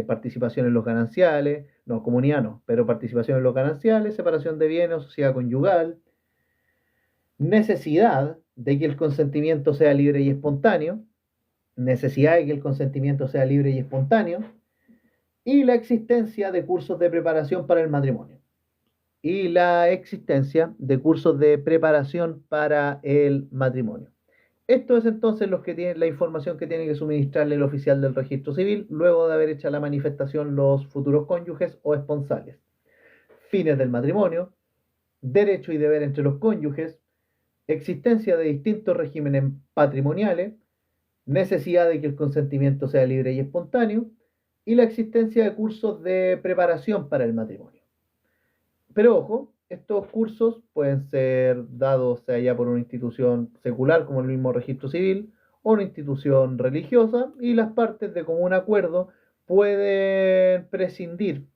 participación en los gananciales, no, comunidad no, pero participación en los gananciales, separación de bienes, sociedad conyugal, necesidad de que el consentimiento sea libre y espontáneo, necesidad de que el consentimiento sea libre y espontáneo, y la existencia de cursos de preparación para el matrimonio. Y la existencia de cursos de preparación para el matrimonio. Esto es entonces la información que tiene que suministrarle el oficial del registro civil luego de haber hecho la manifestación los futuros cónyuges o esponsales. Fines del matrimonio, derecho y deber entre los cónyuges, existencia de distintos regímenes patrimoniales, necesidad de que el consentimiento sea libre y espontáneo, y la existencia de cursos de preparación para el matrimonio. Pero ojo, estos cursos pueden ser dados sea ya por una institución secular como el mismo registro civil o una institución religiosa, y las partes de común acuerdo pueden prescindir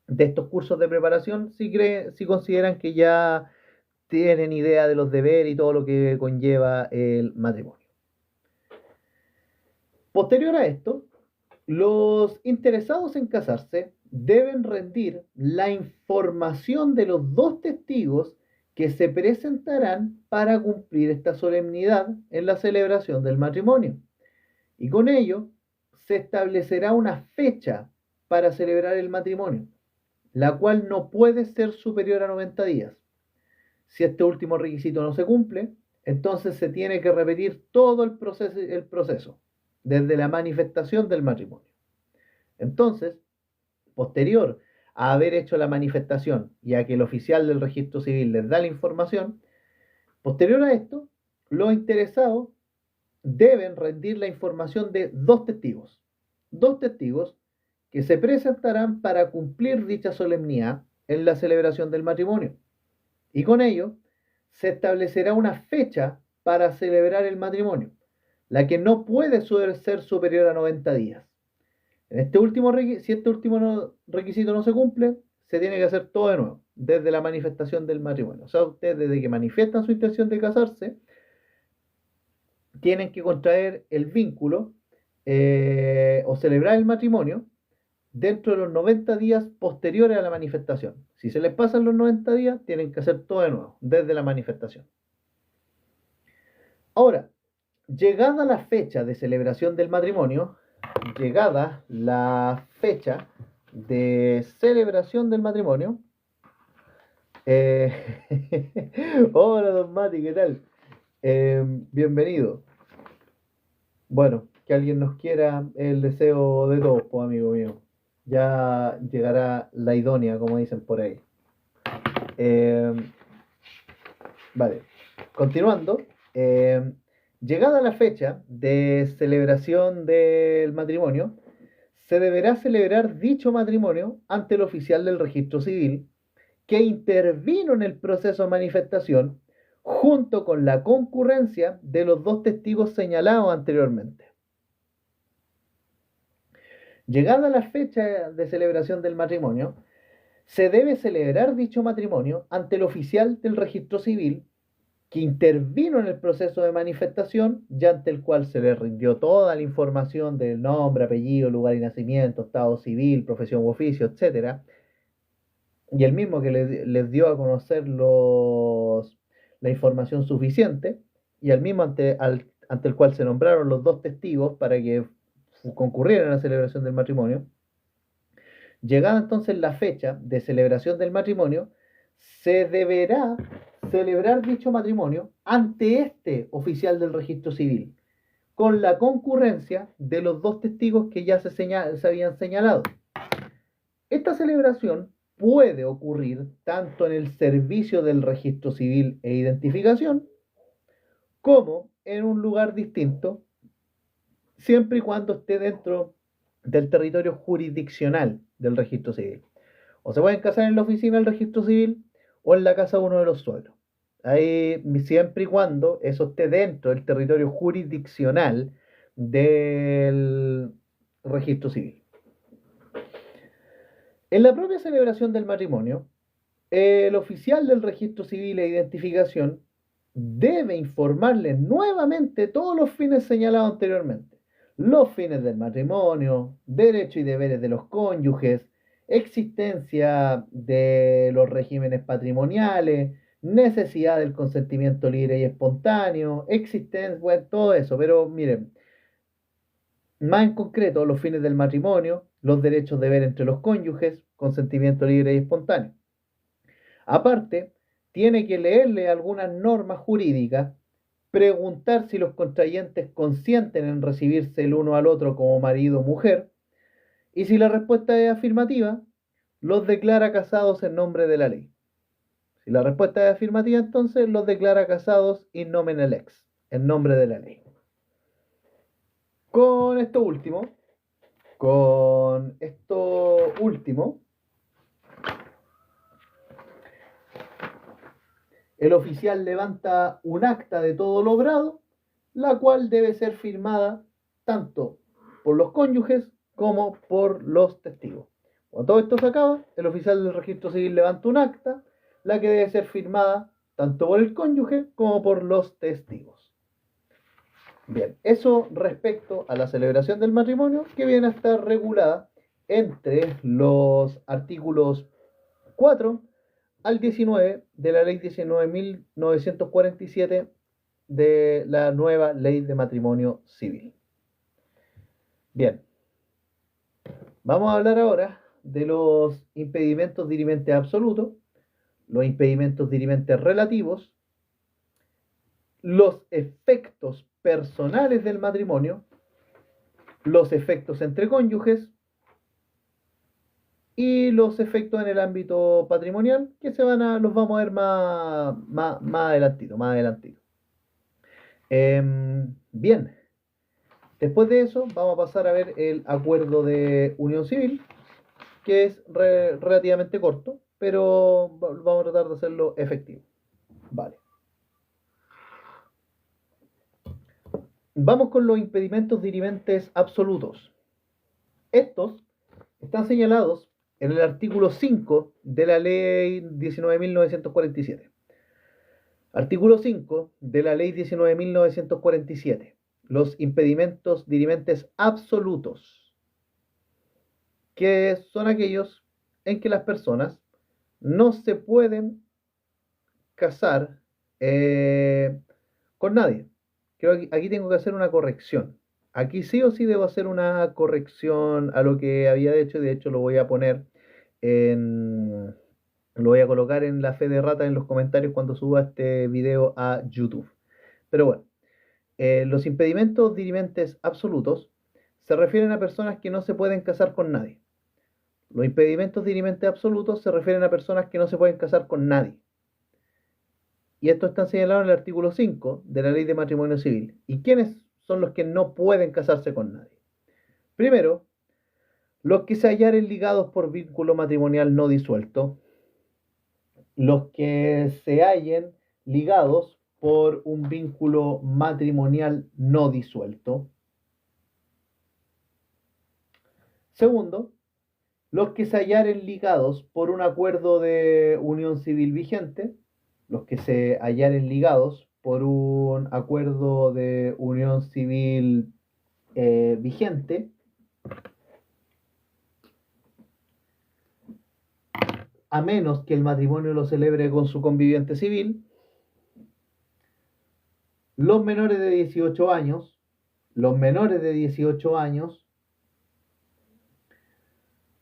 de estos cursos de preparación si consideran que ya tienen idea de los deberes y todo lo que conlleva el matrimonio. Posterior a esto, los interesados en casarse deben rendir la información de los dos testigos que se presentarán para cumplir esta solemnidad en la celebración del matrimonio. Y con ello se establecerá una fecha para celebrar el matrimonio, la cual no puede ser superior a 90 días. Si este último requisito no se cumple, entonces se tiene que repetir todo el proceso desde la manifestación del matrimonio. Entonces, posterior a haber hecho la manifestación y a que el oficial del registro civil les da la información, posterior a esto, los interesados deben rendir la información de dos testigos que se presentarán para cumplir dicha solemnidad en la celebración del matrimonio. Y con ello se establecerá una fecha para celebrar el matrimonio, la que no puede ser superior a 90 días. Si este último requisito no se cumple, se tiene que hacer todo de nuevo, desde la manifestación del matrimonio. O sea, ustedes desde que manifiestan su intención de casarse, tienen que contraer el vínculo o celebrar el matrimonio dentro de los 90 días posteriores a la manifestación. Si se les pasan los 90 días, tienen que hacer todo de nuevo, desde la manifestación. Ahora, llegada la fecha de celebración del matrimonio, hola, don Mati, ¿qué tal? Bienvenido. Bueno, que alguien nos quiera el deseo de todos, pues, amigo mío. Ya llegará la idónea, como dicen por ahí. Vale, continuando. Llegada la fecha de celebración del matrimonio, se deberá celebrar dicho matrimonio ante el oficial del registro civil que intervino en el proceso de manifestación junto con la concurrencia de los dos testigos señalados anteriormente. Llegada la fecha de celebración del matrimonio, se debe celebrar dicho matrimonio ante el oficial del registro civil que intervino en el proceso de manifestación y ante el cual se le rindió toda la información del nombre, apellido, lugar y nacimiento, estado civil, profesión u oficio, etc. Y el mismo que les dio a conocer la información suficiente, y al mismo ante el cual se nombraron los dos testigos para que concurrieran a la celebración del matrimonio. Llegada entonces la fecha de celebración del matrimonio, se deberá celebrar dicho matrimonio ante este oficial del registro civil, con la concurrencia de los dos testigos que ya se habían señalado. Esta celebración puede ocurrir tanto en el servicio del registro civil e identificación, como en un lugar distinto, siempre y cuando esté dentro del territorio jurisdiccional del registro civil. O se pueden casar en la oficina del registro civil o en la casa de uno de los suegros. Ahí, siempre y cuando eso esté dentro del territorio jurisdiccional del registro civil. En la propia celebración del matrimonio, el oficial del registro civil e identificación debe informarle nuevamente todos los fines señalados anteriormente. Los fines del matrimonio, derechos y deberes de los cónyuges, existencia de los regímenes patrimoniales, necesidad del consentimiento libre y espontáneo, existencia, bueno, todo eso. Pero miren, más en concreto, los fines del matrimonio, los derechos de ver entre los cónyuges, consentimiento libre y espontáneo. Aparte, tiene que leerle algunas normas jurídicas, preguntar si los contrayentes consienten en recibirse el uno al otro como marido o mujer, y si la respuesta es afirmativa, los declara casados en nombre de la ley. Si la respuesta es afirmativa, entonces los declara casados in nomine lex, en nombre de la ley. Con esto último, el oficial levanta un acta de todo lo obrado, la cual debe ser firmada tanto por los cónyuges como por los testigos. Cuando todo esto se acaba, el oficial del registro civil levanta un acta, la que debe ser firmada tanto por el cónyuge como por los testigos. Bien, eso respecto a la celebración del matrimonio, que viene a estar regulada entre los artículos 4 al 19 de la ley 19.947 de la nueva ley de matrimonio civil. Bien, vamos a hablar ahora de los impedimentos dirimentes absolutos, los impedimentos dirimentes relativos, los efectos personales del matrimonio, los efectos entre cónyuges y los efectos en el ámbito patrimonial, que los vamos a ver más adelantito. Bien, después de eso vamos a pasar a ver el acuerdo de unión civil, que es relativamente corto, pero vamos a tratar de hacerlo efectivo. Vale. Vamos con los impedimentos dirimentes absolutos. Estos están señalados en el artículo 5 de la ley 19.947. Artículo 5 de la ley 19.947. Los impedimentos dirimentes absolutos, que son aquellos en que las personas no se pueden casar con nadie. Creo que aquí tengo que hacer una corrección. Aquí sí o sí debo hacer una corrección a lo que había hecho. De hecho, lo voy a colocar en la fe de rata en los comentarios cuando suba este video a YouTube. Pero bueno, los impedimentos dirimentes absolutos se refieren a personas que no se pueden casar con nadie. Los impedimentos dirimentes absolutos se refieren a personas que no se pueden casar con nadie. Y esto está señalado en el artículo 5 de la ley de matrimonio civil. ¿Y quiénes son los que no pueden casarse con nadie? Primero, los que se hallaren ligados por vínculo matrimonial no disuelto, los que se hallen ligados por un vínculo matrimonial no disuelto. Segundo, los que se hallaren ligados por un acuerdo de unión civil vigente, los que se hallaren ligados por un acuerdo de unión civil vigente, a menos que el matrimonio lo celebre con su conviviente civil, los menores de 18 años,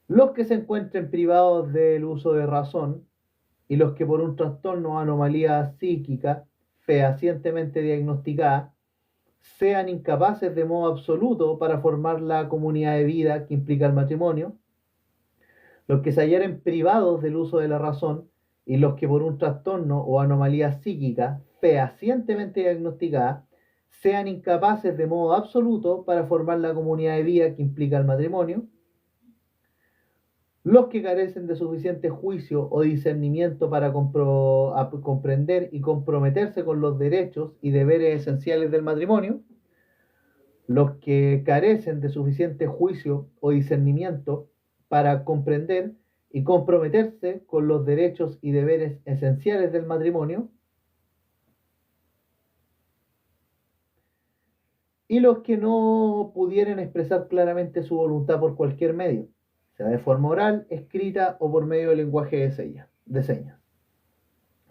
los que se encuentren privados del uso de razón y los que por un trastorno o anomalía psíquica fehacientemente diagnosticada sean incapaces de modo absoluto para formar la comunidad de vida que implica el matrimonio, los que se hallaren privados del uso de la razón y los que por un trastorno o anomalía psíquica fehacientemente diagnosticada sean incapaces de modo absoluto para formar la comunidad de vida que implica el matrimonio, los que carecen de suficiente juicio o discernimiento para comprender y comprometerse con los derechos y deberes esenciales del matrimonio, los que carecen de suficiente juicio o discernimiento para comprender y comprometerse con los derechos y deberes esenciales del matrimonio, y los que no pudieran expresar claramente su voluntad por cualquier medio, sea de forma oral, escrita o por medio del lenguaje de señas.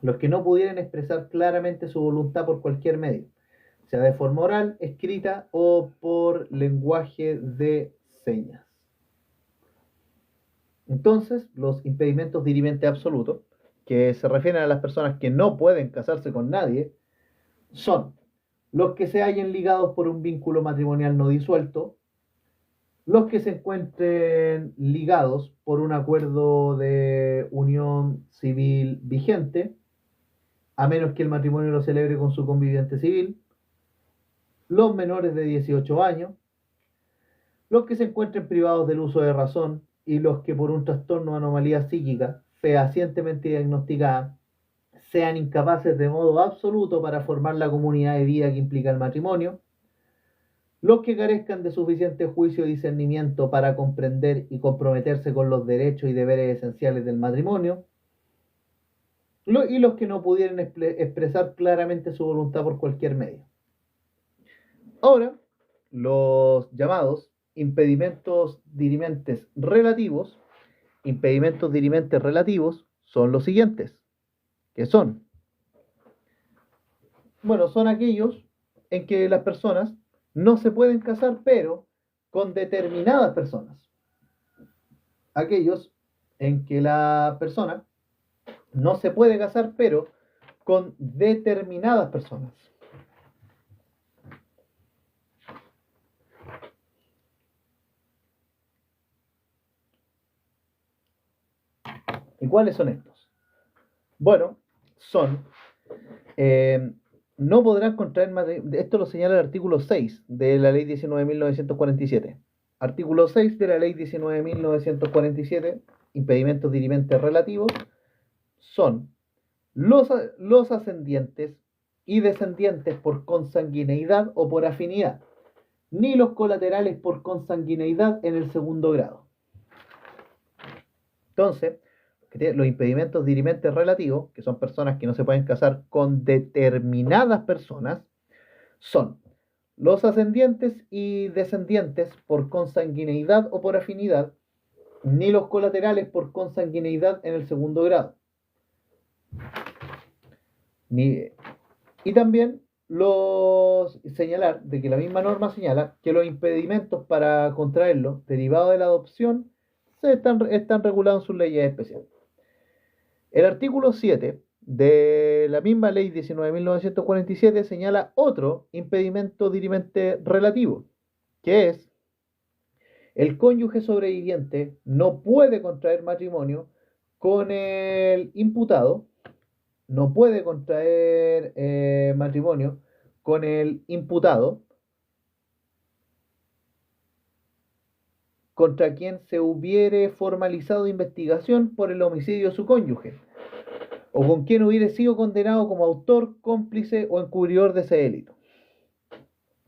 Los que no pudieran expresar claramente su voluntad por cualquier medio, sea de forma oral, escrita o por lenguaje de señas. Entonces, los impedimentos dirimente absolutos, que se refieren a las personas que no pueden casarse con nadie, son los que se hallen ligados por un vínculo matrimonial no disuelto, los que se encuentren ligados por un acuerdo de unión civil vigente, a menos que el matrimonio lo celebre con su conviviente civil, los menores de 18 años, los que se encuentren privados del uso de razón y los que por un trastorno o anomalía psíquica fehacientemente diagnosticada sean incapaces de modo absoluto para formar la comunidad de vida que implica el matrimonio, los que carezcan de suficiente juicio y discernimiento para comprender y comprometerse con los derechos y deberes esenciales del matrimonio, y los que no pudieran expresar claramente su voluntad por cualquier medio. Ahora, los llamados impedimentos dirimentes relativos, son los siguientes, que son, bueno, son aquellos en que las personas no se pueden casar, pero con determinadas personas. Aquellos en que la persona no se puede casar, pero con determinadas personas. ¿Y cuáles son estos? Bueno, son no podrán contraer matrimonio. Esto lo señala el artículo 6 de la ley 19.947. Artículo 6 de la ley 19.947, impedimentos dirimentes relativos, son los ascendientes y descendientes por consanguineidad o por afinidad, ni los colaterales por consanguineidad en el segundo grado. Entonces, los impedimentos dirimentes relativos, que son personas que no se pueden casar con determinadas personas, son los ascendientes y descendientes por consanguineidad o por afinidad, ni los colaterales por consanguineidad en el segundo grado. Y también señalar de que la misma norma señala que los impedimentos para contraerlo, derivados de la adopción, están regulados en sus leyes especiales. El artículo 7 de la misma ley 19.947 señala otro impedimento dirimente relativo, que es: el cónyuge sobreviviente no puede contraer matrimonio con el imputado, no puede contraer matrimonio con el imputado contra quien se hubiere formalizado investigación por el homicidio de su cónyuge, o con quien hubiere sido condenado como autor, cómplice o encubridor de ese delito.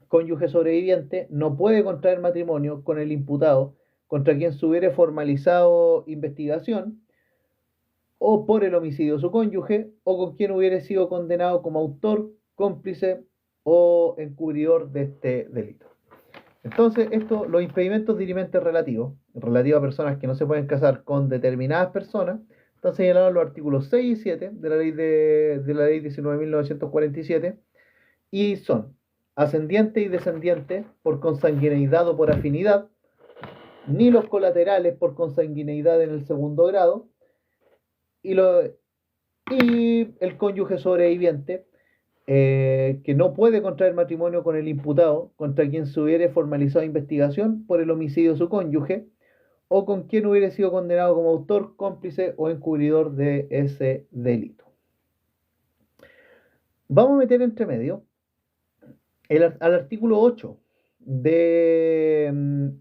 Cónyuge sobreviviente no puede contraer matrimonio con el imputado contra quien se hubiere formalizado investigación o por el homicidio de su cónyuge, o con quien hubiere sido condenado como autor, cómplice o encubridor de este delito. Entonces, los impedimentos dirimentes relativos a personas que no se pueden casar con determinadas personas, están señalados en los artículos 6 y 7 de la ley 19.947, y son ascendiente y descendiente por consanguineidad o por afinidad, ni los colaterales por consanguineidad en el segundo grado, y el cónyuge sobreviviente, que no puede contraer matrimonio con el imputado contra quien se hubiere formalizado investigación por el homicidio de su cónyuge, o con quien hubiera sido condenado como autor, cómplice o encubridor de ese delito. Vamos a meter entre medio al artículo 8 de,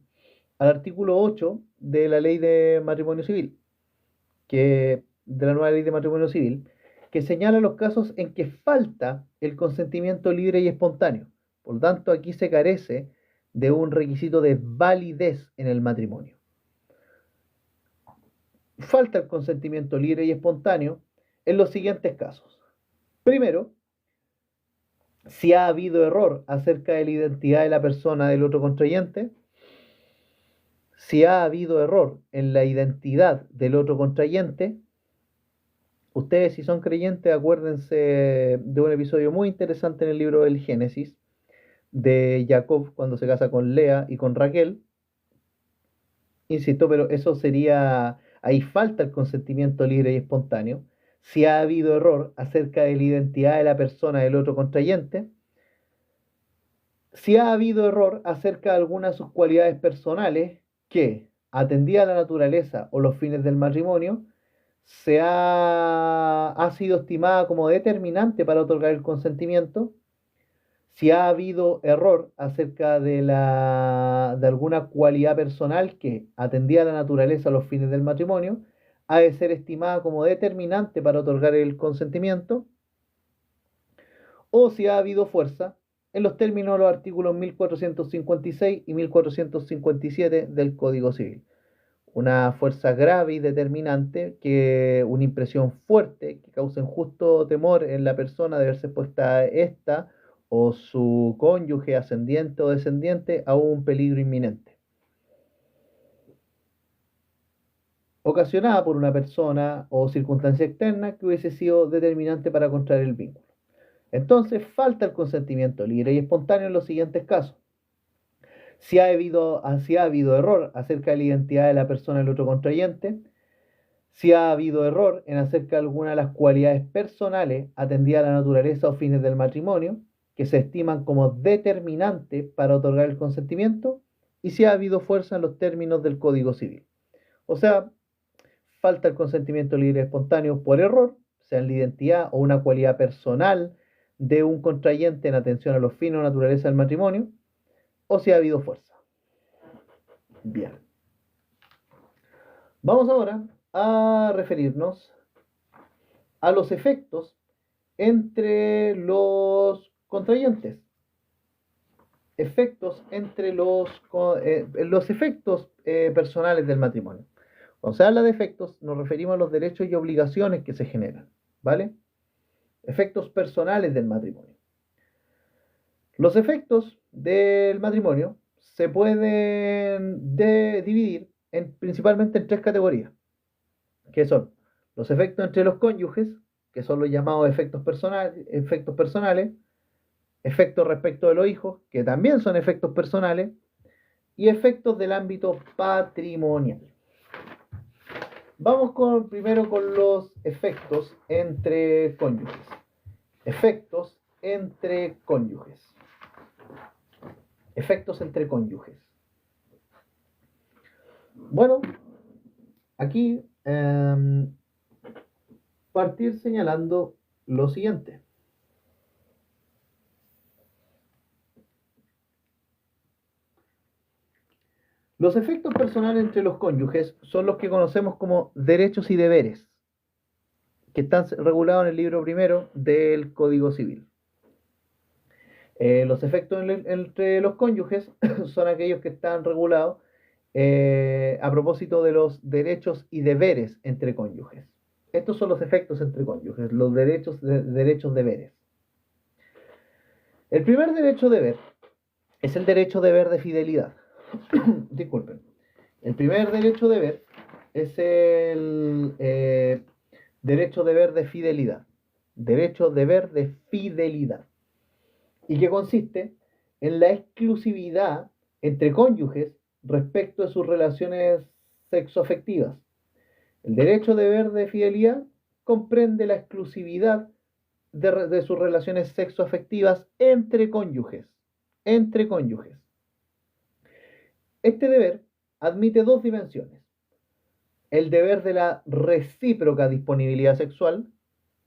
al artículo 8 de la ley de matrimonio civil, de la nueva ley de matrimonio civil, que señala los casos en que falta el consentimiento libre y espontáneo. Por lo tanto, aquí se carece de un requisito de validez en el matrimonio. Falta el consentimiento libre y espontáneo en los siguientes casos. Primero, si ha habido error acerca de la identidad de la persona del otro contrayente, si ha habido error en la identidad del otro contrayente. Ustedes, si son creyentes, acuérdense de un episodio muy interesante en el libro del Génesis, de Jacob cuando se casa con Lea y con Raquel. Insisto, pero eso sería, ahí falta el consentimiento libre y espontáneo. Si ha habido error acerca de la identidad de la persona del otro contrayente, si ha habido error acerca de algunas de sus cualidades personales que, atendida a la naturaleza o los fines del matrimonio, ha sido estimada como determinante para otorgar el consentimiento, si ha habido error acerca de alguna cualidad personal que, atendida a la naturaleza o los fines del matrimonio, ha de ser estimada como determinante para otorgar el consentimiento, o si ha habido fuerza en los términos de los artículos 1456 y 1457 del Código Civil. Una fuerza grave y determinante, una impresión fuerte que causa injusto temor en la persona de verse expuesta a esta o su cónyuge ascendiente o descendiente a un peligro inminente, ocasionada por una persona o circunstancia externa que hubiese sido determinante para contraer el vínculo. Entonces, falta el consentimiento libre y espontáneo en los siguientes casos. Si ha habido error acerca de la identidad de la persona del otro contrayente, si ha habido error en acerca de alguna de las cualidades personales atendidas a la naturaleza o fines del matrimonio, que se estiman como determinantes para otorgar el consentimiento, y si ha habido fuerza en los términos del Código Civil. O sea, falta el consentimiento libre y espontáneo por error, sea en la identidad o una cualidad personal de un contrayente en atención a los fines o naturaleza del matrimonio, o si ha habido fuerza. Bien. Vamos ahora a referirnos a los efectos entre los contrayentes. Efectos entre los efectos personales del matrimonio. Cuando se habla de efectos, nos referimos a los derechos y obligaciones que se generan, ¿vale? Efectos personales del matrimonio. Los efectos del matrimonio se pueden dividir principalmente en tres categorías, que son los efectos entre los cónyuges, que son los llamados efectos personales, efectos respecto de los hijos, que también son efectos personales, y efectos del ámbito patrimonial. Vamos primero con los efectos entre cónyuges. Efectos entre cónyuges. Efectos entre cónyuges. Bueno, aquí partir señalando lo siguiente. Los efectos personales entre los cónyuges son los que conocemos como derechos y deberes, que están regulados en el libro primero del Código Civil. Los efectos entre los cónyuges son aquellos que están regulados a propósito de los derechos y deberes entre cónyuges. Estos son los efectos entre cónyuges, los derechos deberes. El primer derecho deber es el derecho deber de fidelidad. Disculpen. El primer derecho deber es el derecho deber de fidelidad. Derecho deber de fidelidad. Y que consiste en la exclusividad entre cónyuges respecto de sus relaciones sexoafectivas. El derecho deber de fidelidad comprende la exclusividad de sus relaciones sexoafectivas entre cónyuges. Entre cónyuges. Este deber admite dos dimensiones. el deber de la recíproca disponibilidad sexual,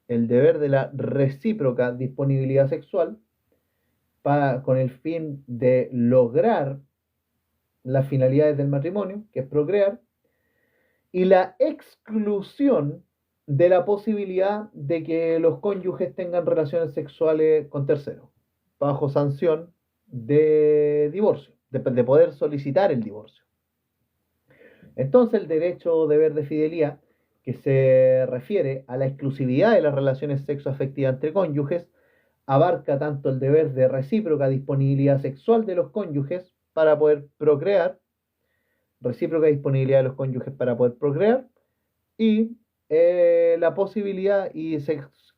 el deber de la recíproca disponibilidad sexual, con el fin de lograr las finalidades del matrimonio, que es procrear, y la exclusión de la posibilidad de que los cónyuges tengan relaciones sexuales con terceros, bajo sanción de divorcio, de poder solicitar el divorcio. Entonces el derecho o deber de fidelidad, que se refiere a la exclusividad de las relaciones sexoafectivas entre cónyuges, abarca tanto el deber de recíproca disponibilidad sexual de los cónyuges para poder procrear, recíproca disponibilidad de los cónyuges para poder procrear, y la posibilidad,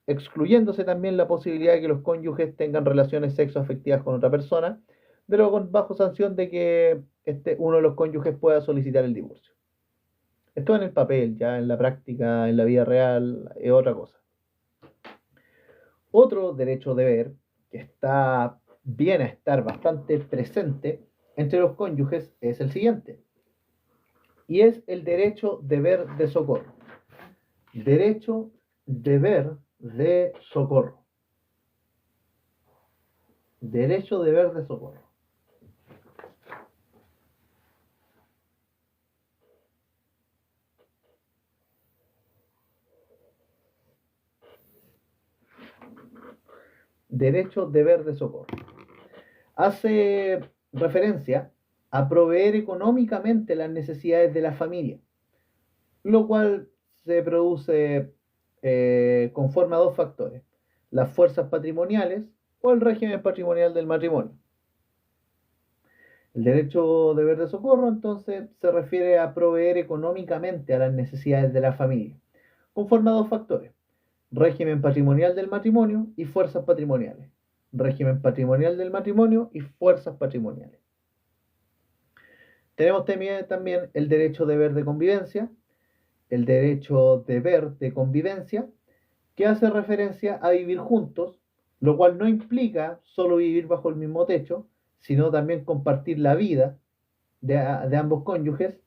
excluyéndose también la posibilidad de que los cónyuges tengan relaciones sexoafectivas con otra persona, de luego bajo sanción de que uno de los cónyuges pueda solicitar el divorcio. Esto en el papel, ya en la práctica, en la vida real, es otra cosa. Otro derecho deber que viene a estar bastante presente entre los cónyuges es el siguiente, y es el derecho deber de socorro. Derecho deber de socorro. Derecho deber de socorro. Derecho deber de socorro. Hace referencia a proveer económicamente las necesidades de la familia, lo cual se produce conforme a dos factores: las fuerzas patrimoniales o el régimen patrimonial del matrimonio. El derecho deber de socorro entonces se refiere a proveer económicamente a las necesidades de la familia, conforme a dos factores: régimen patrimonial del matrimonio y fuerzas patrimoniales. Régimen patrimonial del matrimonio y fuerzas patrimoniales. Tenemos también el derecho deber de convivencia, el derecho deber de convivencia, que hace referencia a vivir juntos, lo cual no implica solo vivir bajo el mismo techo, sino también compartir la vida de ambos cónyuges.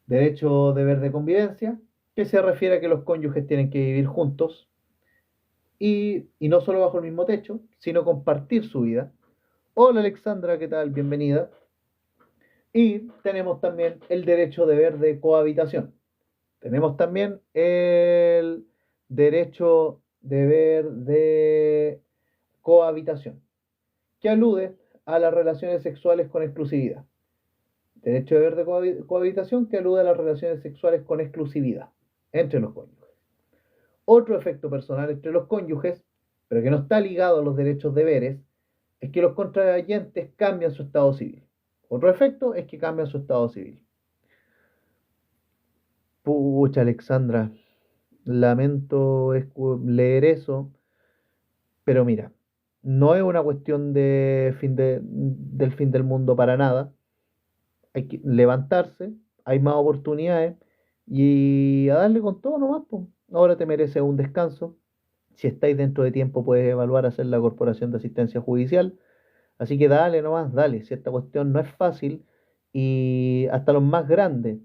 Derecho deber de convivencia, que se refiere a que los cónyuges tienen que vivir juntos y no solo bajo el mismo techo, sino compartir su vida. Hola Alexandra, ¿qué tal? Bienvenida. Y tenemos también el derecho deber de cohabitación. Tenemos también el derecho deber de cohabitación, que alude a las relaciones sexuales con exclusividad. Derecho deber de cohabitación que alude a las relaciones sexuales con exclusividad entre los cónyuges. Otro efecto personal entre los cónyuges, pero que no está ligado a los derechos deberes, es que los contrayentes cambian su estado civil. Otro efecto es que cambian su estado civil. Pucha, Alexandra, lamento leer eso, pero mira, no es una cuestión del fin del mundo para nada. Hay que levantarse, hay más oportunidades y a darle con todo nomás, pues. Ahora te mereces un descanso. Si estáis dentro de tiempo, puedes evaluar hacer la Corporación de Asistencia Judicial. Así que dale nomás, dale. Si esta cuestión no es fácil y hasta los más grandes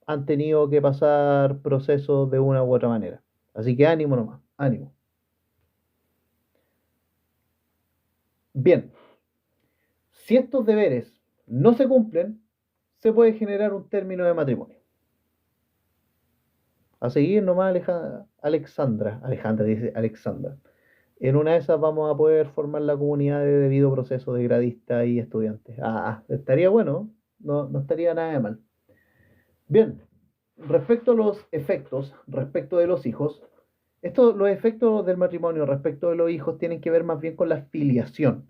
han tenido que pasar procesos de una u otra manera. Así que ánimo nomás, ánimo. Bien, si estos deberes no se cumplen, se puede generar un término de matrimonio. A seguir nomás, Alejandra dice Alexandra. En una de esas vamos a poder formar la comunidad de debido proceso de gradistas y estudiantes. Estaría bueno, no estaría nada de mal. Bien, respecto a los efectos, respecto de los hijos, los efectos del matrimonio respecto de los hijos tienen que ver más bien con la filiación.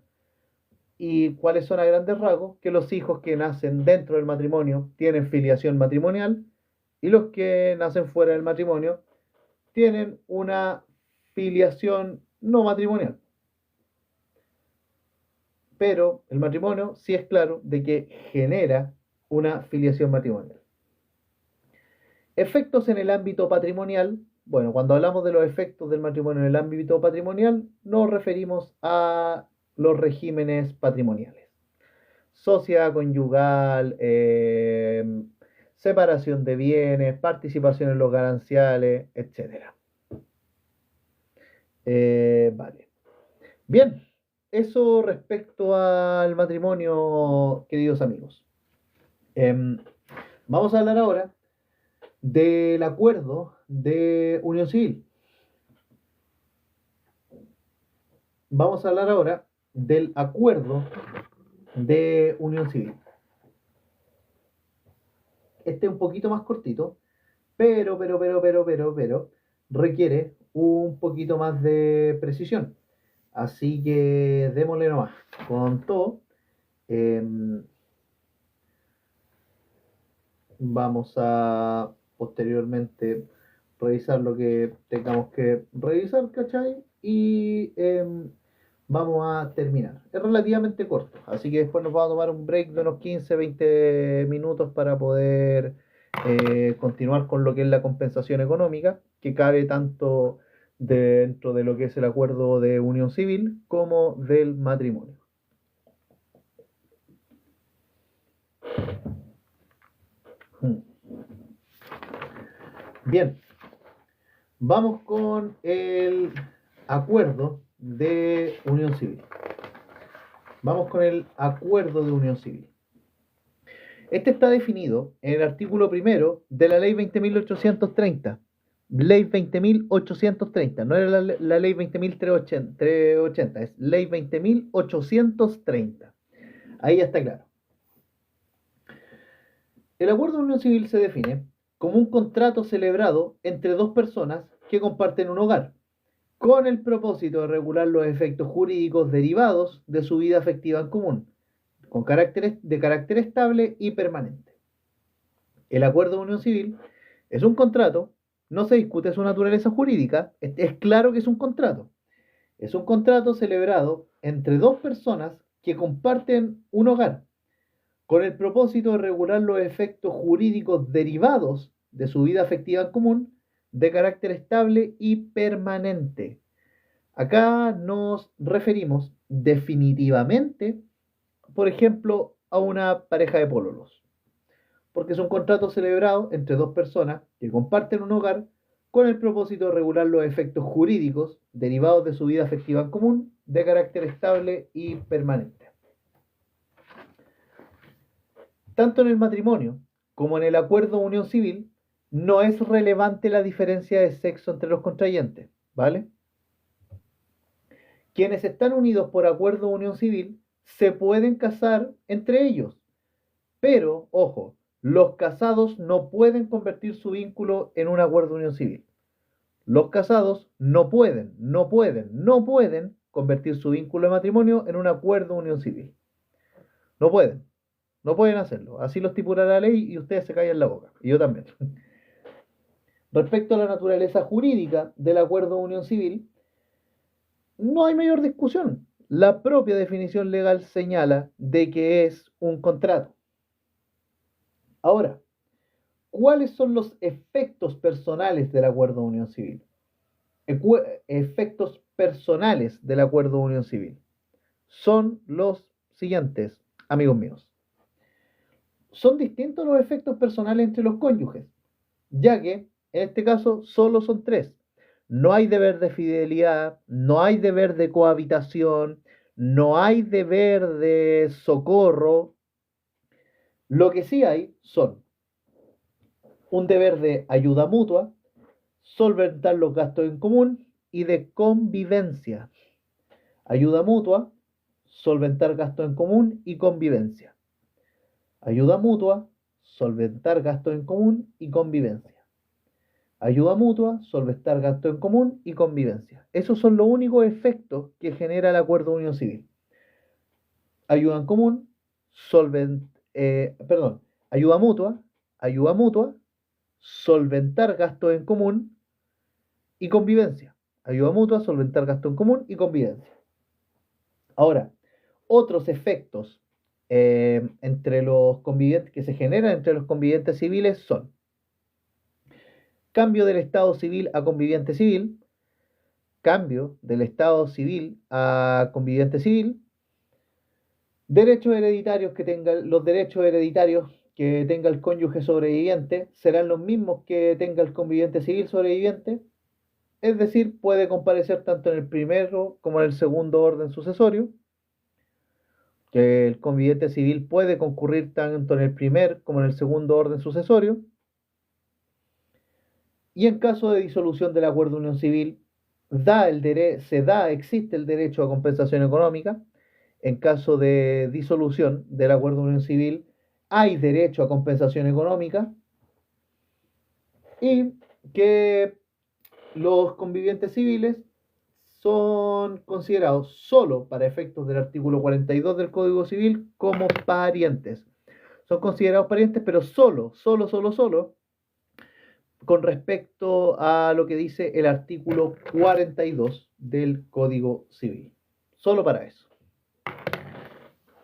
¿Y cuáles son a grandes rasgos? Que los hijos que nacen dentro del matrimonio tienen filiación matrimonial y los que nacen fuera del matrimonio tienen una filiación no matrimonial. Pero el matrimonio sí es claro de que genera una filiación matrimonial. Efectos en el ámbito patrimonial. Bueno, cuando hablamos de los efectos del matrimonio en el ámbito patrimonial, nos referimos a los regímenes patrimoniales. Sociedad conyugal, separación de bienes, participación en los gananciales, etcétera. Vale. Bien, eso respecto al matrimonio, queridos amigos. Em, Vamos a hablar ahora del acuerdo de unión civil. Vamos a hablar ahora del acuerdo de unión civil. Este es un poquito más cortito, pero requiere un poquito más de precisión. Así que démosle nomás con todo. Vamos a posteriormente revisar lo que tengamos que revisar, ¿cachai? Y vamos a terminar. Es relativamente corto, así que después nos vamos a tomar un break de unos 15, 20 minutos para poder continuar con lo que es la compensación económica, que cabe tanto dentro de lo que es el acuerdo de unión civil como del matrimonio. Bien, vamos con el acuerdo de unión civil. Vamos con el acuerdo de unión civil. Este está definido en el artículo primero de la ley 20.830. Ley 20.830, no era la ley 20.380, es ley 20.830. Ahí ya está claro. El acuerdo de unión civil se define como un contrato celebrado entre dos personas que comparten un hogar, con el propósito de regular los efectos jurídicos derivados de su vida afectiva en común, de carácter estable y permanente. El acuerdo de unión civil es un contrato, no se discute su naturaleza jurídica, es claro que es un contrato. Es un contrato celebrado entre dos personas que comparten un hogar, con el propósito de regular los efectos jurídicos derivados de su vida afectiva en común, de carácter estable y permanente. Acá nos referimos definitivamente, por ejemplo, a una pareja de pololos, porque es un contrato celebrado entre dos personas que comparten un hogar con el propósito de regular los efectos jurídicos derivados de su vida afectiva en común, de carácter estable y permanente. Tanto en el matrimonio como en el acuerdo de unión civil, no es relevante la diferencia de sexo entre los contrayentes, ¿vale? Quienes están unidos por acuerdo de unión civil se pueden casar entre ellos, pero, ojo, los casados no pueden convertir su vínculo en un acuerdo de unión civil. Los casados no pueden convertir su vínculo de matrimonio en un acuerdo de unión civil. No pueden. No pueden hacerlo. Así lo estipula la ley y ustedes se callan la boca. Y yo también. Respecto a la naturaleza jurídica del acuerdo de unión civil, no hay mayor discusión. La propia definición legal señala de que es un contrato. Ahora, ¿cuáles son los efectos personales del acuerdo de unión civil? Efectos personales del acuerdo de unión civil son los siguientes, amigos míos. Son distintos los efectos personales entre los cónyuges, ya que en este caso solo son tres. No hay deber de fidelidad, no hay deber de cohabitación, no hay deber de socorro. Lo que sí hay son un deber de ayuda mutua, solventar los gastos en común y de convivencia. Ayuda mutua, solventar gastos en común y convivencia. Ayuda mutua, solventar gastos en común y convivencia. Ayuda mutua, solventar gastos en común y convivencia. Esos son los únicos efectos que genera el acuerdo de unión civil. Ayuda en común, ayuda mutua, solventar gastos en común y convivencia. Ayuda mutua, solventar gastos en común y convivencia. Ahora, otros efectos entre los convivientes que se generan entre los convivientes civiles son cambio del estado civil a conviviente civil, cambio del estado civil a conviviente civil, derechos hereditarios que tengan los derechos hereditarios que tenga el cónyuge sobreviviente serán los mismos que tenga el conviviente civil sobreviviente, es decir, puede comparecer tanto en el primero como en el segundo orden sucesorio, que el conviviente civil puede concurrir tanto en el primer como en el segundo orden sucesorio, y en caso de disolución del acuerdo de unión civil, existe el derecho a compensación económica. En caso de disolución del acuerdo de unión civil, hay derecho a compensación económica, y que los convivientes civiles son considerados solo para efectos del artículo 42 del Código Civil como parientes. Son considerados parientes, pero solo con respecto a lo que dice el artículo 42 del Código Civil. Solo para eso.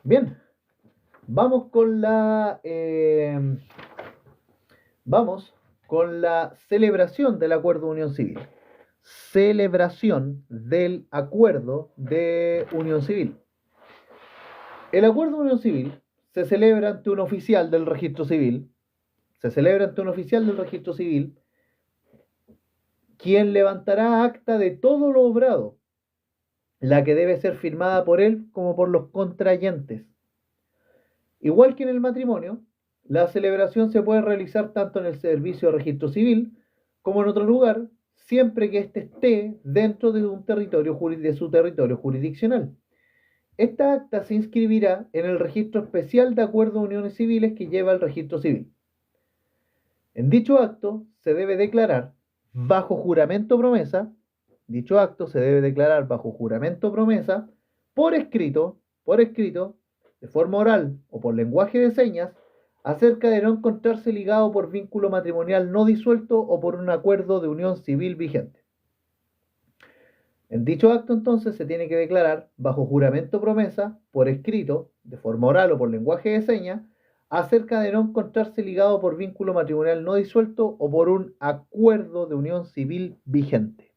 Bien, vamos con la celebración del acuerdo de unión civil. Celebración del acuerdo de unión civil. El acuerdo de unión civil se celebra ante un oficial del registro civil. Quien levantará acta de todo lo obrado, la que debe ser firmada por él como por los contrayentes. Igual que en el matrimonio, la celebración se puede realizar tanto en el servicio de registro civil como en otro lugar, siempre que éste esté dentro de su territorio jurisdiccional. Esta acta se inscribirá en el registro especial de acuerdos de uniones civiles que lleva el registro civil. En dicho acto se debe declarar bajo juramento o promesa, por escrito, de forma oral o por lenguaje de señas, acerca de no encontrarse ligado por vínculo matrimonial no disuelto o por un acuerdo de unión civil vigente. En dicho acto, entonces, se tiene que declarar bajo juramento o promesa, por escrito, de forma oral o por lenguaje de señas, acerca de no encontrarse ligado por vínculo matrimonial no disuelto o por un acuerdo de unión civil vigente.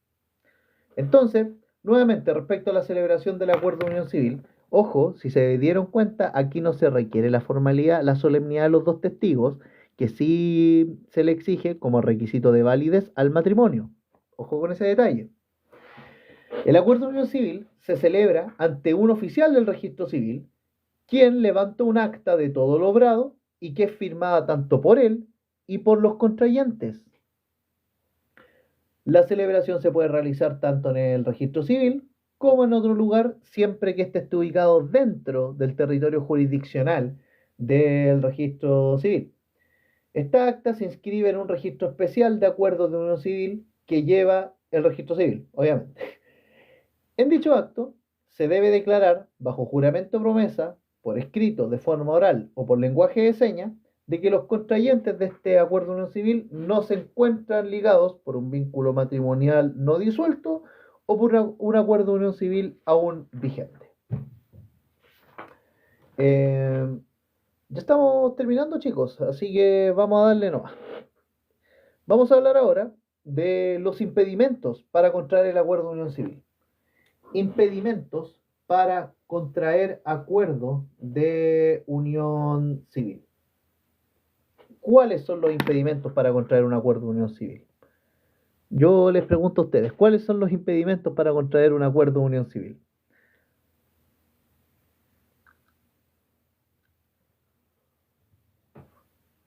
Entonces, nuevamente, respecto a la celebración del acuerdo de unión civil, ojo, si se dieron cuenta, aquí no se requiere la formalidad, la solemnidad de los dos testigos, que sí se le exige como requisito de validez al matrimonio. Ojo con ese detalle. El acuerdo de unión civil se celebra ante un oficial del registro civil, quien levanta un acta de todo lo obrado y que es firmada tanto por él y por los contrayentes. La celebración se puede realizar tanto en el registro civil como en otro lugar, siempre que esté ubicado dentro del territorio jurisdiccional del registro civil. Esta acta se inscribe en un registro especial de acuerdos de unión civil que lleva el registro civil, obviamente. En dicho acto se debe declarar, bajo juramento o promesa, por escrito, de forma oral o por lenguaje de señas, de que los contrayentes de este acuerdo de unión civil no se encuentran ligados por un vínculo matrimonial no disuelto o por un acuerdo de unión civil aún vigente. Ya estamos terminando, chicos, así que vamos a darle nomás. Vamos a hablar ahora de los impedimentos para contraer el acuerdo de unión civil. Impedimentos para contraer acuerdo de unión civil. ¿Cuáles son los impedimentos para contraer un acuerdo de unión civil? Yo les pregunto a ustedes, ¿cuáles son los impedimentos para contraer un acuerdo de unión civil?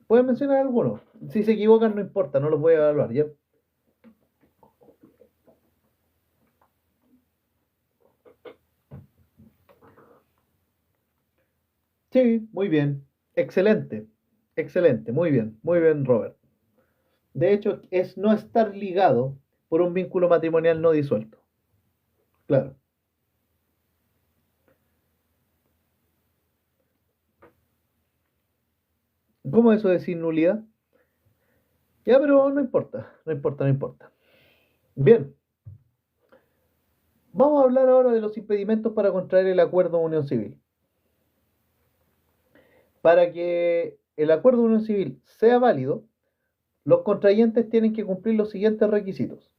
¿Pueden mencionar algunos? Si se equivocan no importa, no los voy a evaluar, ¿ya? Sí, muy bien. Excelente. Excelente. Muy bien, Robert. De hecho, es no estar ligado por un vínculo matrimonial no disuelto. Claro. ¿Cómo eso decir nulidad? Ya, pero no importa. No importa, no importa. Bien. Vamos a hablar ahora de los impedimentos para contraer el acuerdo de unión civil. Para que el acuerdo de unión civil sea válido, los contrayentes tienen que cumplir los siguientes requisitos.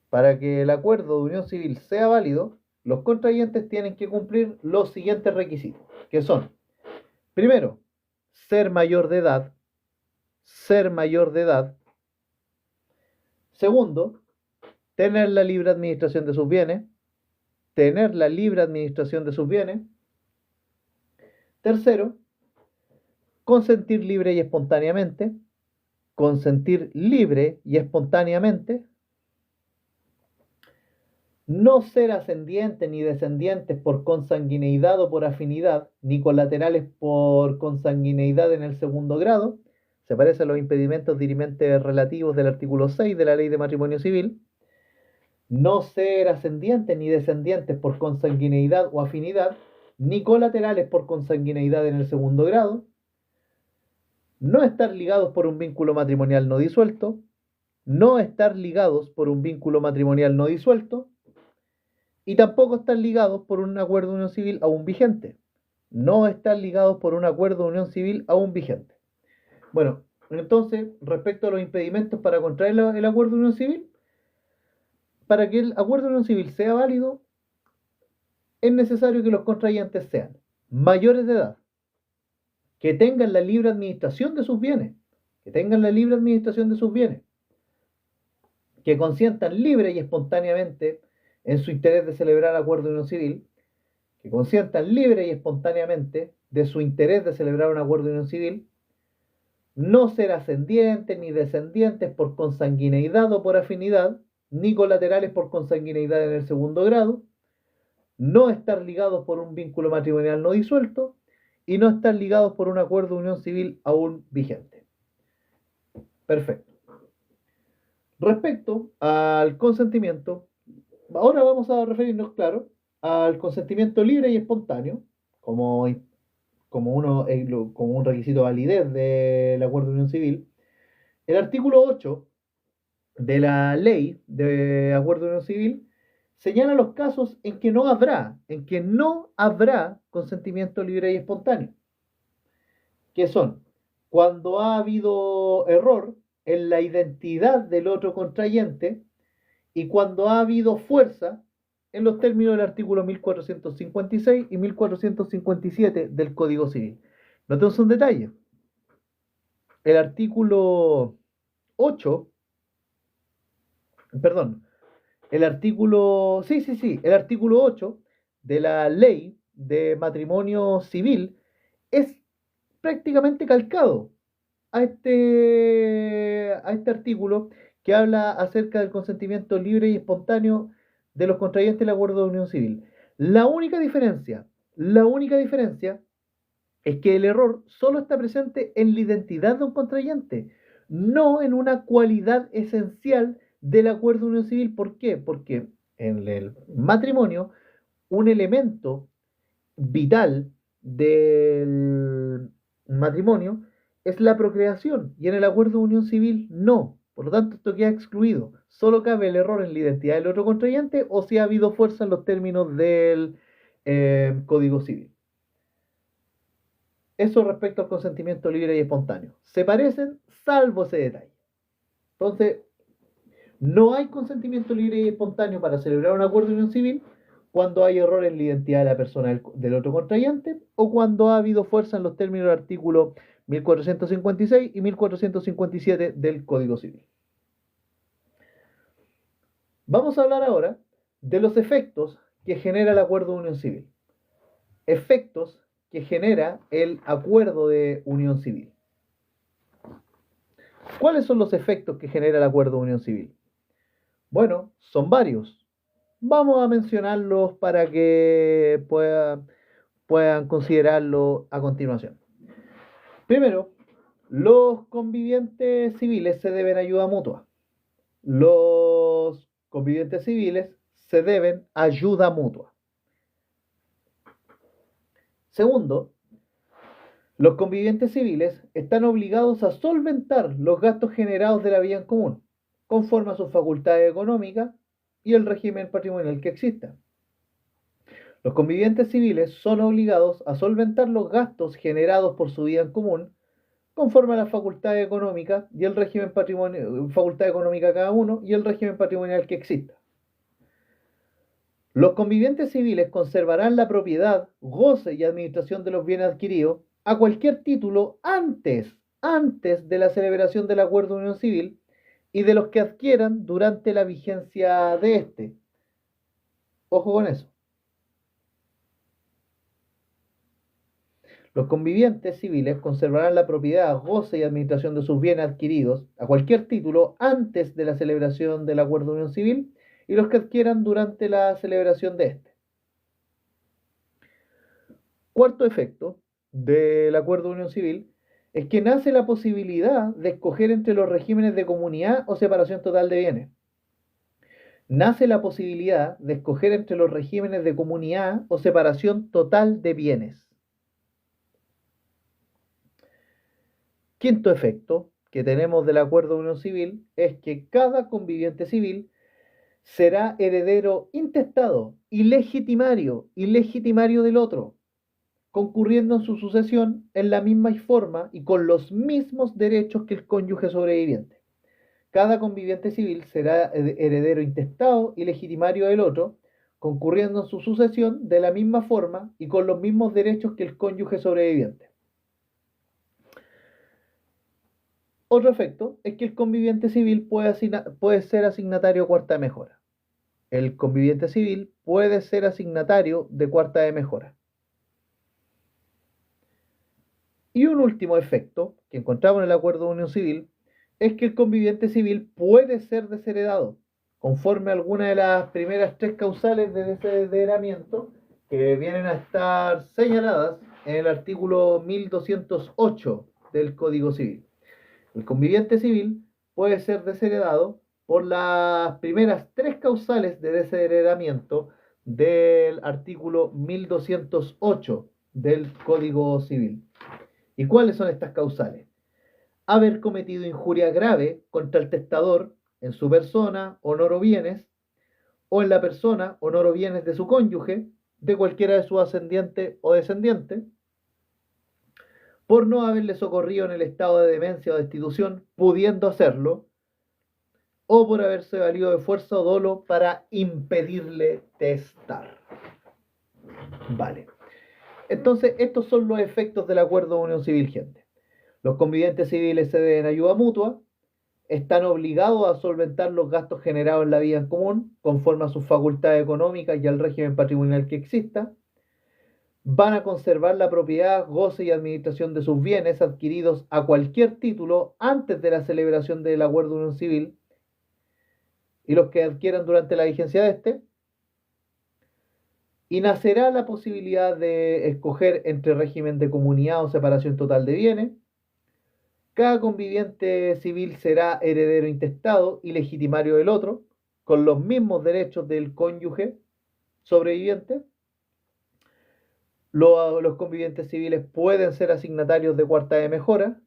Para que el acuerdo de unión civil sea válido, los contrayentes tienen que cumplir los siguientes requisitos, que son, primero, ser mayor de edad, ser mayor de edad. Segundo, tener la libre administración de sus bienes, tener la libre administración de sus bienes. Tercero, consentir libre y espontáneamente, consentir libre y espontáneamente. No ser ascendientes ni descendientes por consanguineidad o por afinidad, ni colaterales por consanguineidad en el segundo grado. Se parece a los impedimentos dirimentes relativos del artículo 6 de la Ley de Matrimonio Civil. No ser ascendientes ni descendientes por consanguineidad o afinidad, ni colaterales por consanguineidad en el segundo grado. No estar ligados por un vínculo matrimonial no disuelto. No estar ligados por un vínculo matrimonial no disuelto. Y tampoco están ligados por un acuerdo de unión civil aún vigente. No están ligados por un acuerdo de unión civil aún vigente. Bueno, entonces, respecto a los impedimentos para contraer el acuerdo de unión civil, para que el acuerdo de unión civil sea válido, es necesario que los contrayentes sean mayores de edad, que tengan la libre administración de sus bienes, que tengan la libre administración de sus bienes, que consientan libre y espontáneamente en su interés de celebrar acuerdo de unión civil, que consientan libre y espontáneamente de su interés de celebrar un acuerdo de unión civil, no ser ascendientes ni descendientes por consanguineidad o por afinidad, ni colaterales por consanguineidad en el segundo grado, no estar ligados por un vínculo matrimonial no disuelto y no estar ligados por un acuerdo de unión civil aún vigente. Perfecto. Respecto al consentimiento, ahora vamos a referirnos, claro, al consentimiento libre y espontáneo, como un requisito de validez del acuerdo de unión civil. El artículo 8 de la ley de acuerdo de unión civil señala los casos en que no habrá consentimiento libre y espontáneo, que son cuando ha habido error en la identidad del otro contrayente y cuando ha habido fuerza en los términos del artículo 1456 y 1457 del Código Civil. Notemos un detalle. El artículo 8, perdón, el artículo 8 de la ley de matrimonio civil es prácticamente calcado a este artículo que habla acerca del consentimiento libre y espontáneo de los contrayentes del acuerdo de unión civil. La única diferencia es que el error solo está presente en la identidad de un contrayente, no en una cualidad esencial del acuerdo de unión civil. ¿Por qué? Porque en el matrimonio, un elemento vital del matrimonio es la procreación y en el acuerdo de unión civil no. Por lo tanto, esto queda excluido. Solo cabe el error en la identidad del otro contrayente o si ha habido fuerza en los términos del Código Civil. Eso respecto al consentimiento libre y espontáneo. Se parecen, salvo ese detalle. Entonces, no hay consentimiento libre y espontáneo para celebrar un acuerdo de unión civil cuando hay error en la identidad de la persona del otro contrayente o cuando ha habido fuerza en los términos del artículo 1456 y 1457 del Código Civil. Vamos a hablar ahora de los efectos que genera el acuerdo de unión civil. Efectos que genera el acuerdo de unión civil. ¿Cuáles son los efectos que genera el acuerdo de unión civil? Bueno, son varios. Vamos a mencionarlos para que puedan considerarlo a continuación. Primero, los convivientes civiles se deben ayuda mutua. Los convivientes civiles se deben ayuda mutua. Segundo, los convivientes civiles están obligados a solventar los gastos generados de la vida en común, conforme a sus facultades económicas y el régimen patrimonial que exista. Los convivientes civiles son obligados a solventar los gastos generados por su vida en común, conforme a las facultades económicas y el régimen patrimonial, facultad económica cada uno y el régimen patrimonial que exista. Los convivientes civiles conservarán la propiedad, goce y administración de los bienes adquiridos a cualquier título antes de la celebración del acuerdo de unión civil y de los que adquieran durante la vigencia de este. Ojo con eso. Los convivientes civiles conservarán la propiedad, goce y administración de sus bienes adquiridos a cualquier título antes de la celebración del acuerdo de unión civil y los que adquieran durante la celebración de este. Cuarto efecto del acuerdo de unión civil es que nace la posibilidad de escoger entre los regímenes de comunidad o separación total de bienes. Nace la posibilidad de escoger entre los regímenes de comunidad o separación total de bienes. Quinto efecto que tenemos del acuerdo de unión civil es que cada conviviente civil será heredero intestado y legitimario del otro, concurriendo en su sucesión en la misma forma y con los mismos derechos que el cónyuge sobreviviente. Cada conviviente civil será heredero intestado y legitimario del otro, concurriendo en su sucesión de la misma forma y con los mismos derechos que el cónyuge sobreviviente. Otro efecto es que el conviviente civil puede ser asignatario de cuarta de mejora. El conviviente civil puede ser asignatario de cuarta de mejora. Y un último efecto que encontramos en el acuerdo de unión civil es que el conviviente civil puede ser desheredado, conforme a alguna de las primeras tres causales de desheredamiento que vienen a estar señaladas en el artículo 1208 del Código Civil. El conviviente civil puede ser desheredado por las primeras tres causales de desheredamiento del artículo 1208 del Código Civil. ¿Y cuáles son estas causales? Haber cometido injuria grave contra el testador en su persona, honor o bienes, o en la persona, honor o bienes de su cónyuge, de cualquiera de sus ascendientes o descendientes, por no haberle socorrido en el estado de demencia o destitución, pudiendo hacerlo, o por haberse valido de fuerza o dolo para impedirle testar. Vale. Entonces, estos son los efectos del acuerdo de unión civil, gente. Los convivientes civiles se deben ayuda mutua, están obligados a solventar los gastos generados en la vida en común, conforme a sus facultades económicas y al régimen patrimonial que exista. Van a conservar la propiedad, goce y administración de sus bienes adquiridos a cualquier título antes de la celebración del acuerdo de unión civil y los que adquieran durante la vigencia de este. Y nacerá la posibilidad de escoger entre régimen de comunidad o separación total de bienes. Cada conviviente civil será heredero intestado y legitimario del otro, con los mismos derechos del cónyuge sobreviviente. Los convivientes civiles pueden ser asignatarios de cuarta de mejora.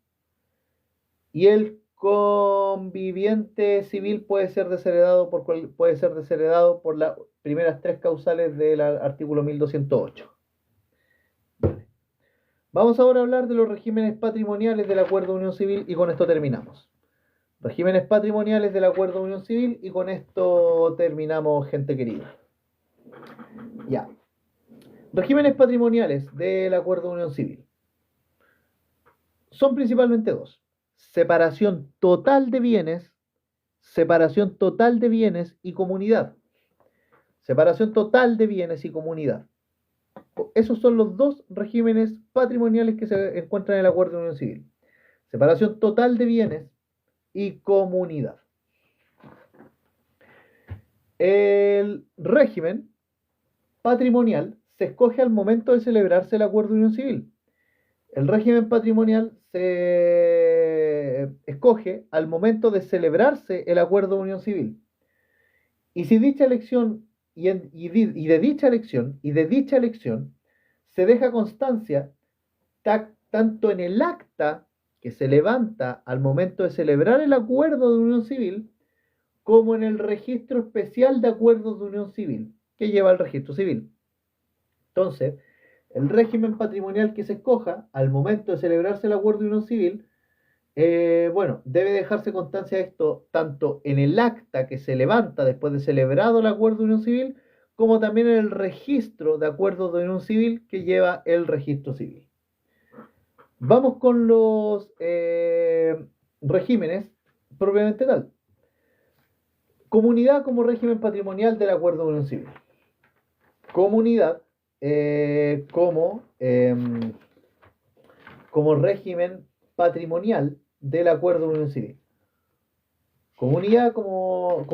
Y el conviviente civil puede ser desheredado por las primeras tres causales del artículo 1208. Vamos ahora a hablar de los regímenes patrimoniales del acuerdo de unión civil y con esto terminamos. Regímenes patrimoniales del acuerdo de unión civil y con esto terminamos, gente querida. Ya. Regímenes patrimoniales del acuerdo de unión civil. Son principalmente dos: separación total de bienes y comunidad. Separación total de bienes y comunidad. Esos son los dos regímenes patrimoniales que se encuentran en el acuerdo de unión civil. Separación total de bienes y comunidad. El régimen patrimonial se escoge al momento de celebrarse el acuerdo de unión civil. El régimen patrimonial se escoge al momento de celebrarse el acuerdo de unión civil. Y si dicha elección de dicha elección se deja constancia tanto en el acta que se levanta al momento de celebrar el acuerdo de unión civil, como en el registro especial de acuerdos de unión civil que lleva el registro civil. Entonces, el régimen patrimonial que se escoja al momento de celebrarse el acuerdo de unión civil, debe dejarse constancia de esto tanto en el acta que se levanta después de celebrado el acuerdo de unión civil, como también en el registro de acuerdos de unión civil que lleva el registro civil. Vamos con los regímenes propiamente tal. Comunidad como régimen patrimonial del Acuerdo de Unión Civil. Comunidad como régimen patrimonial del Acuerdo de Unión Civil. Comunidad como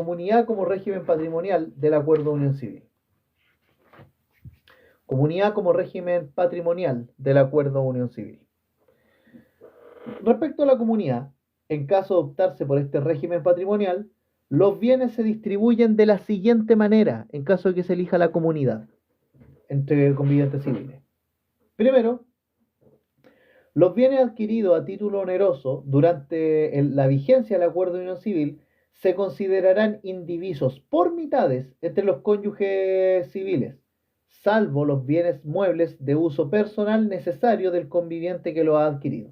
régimen patrimonial del Acuerdo de Unión Civil. Comunidad como régimen patrimonial del Acuerdo de Unión Civil. Respecto a la comunidad, en caso de optarse por este régimen patrimonial, los bienes se distribuyen de la siguiente manera en caso de que se elija la comunidad entre convivientes civiles. Primero, los bienes adquiridos a título oneroso durante la vigencia del Acuerdo de Unión Civil se considerarán indivisos por mitades entre los cónyuges civiles, salvo los bienes muebles de uso personal necesario del conviviente que lo ha adquirido.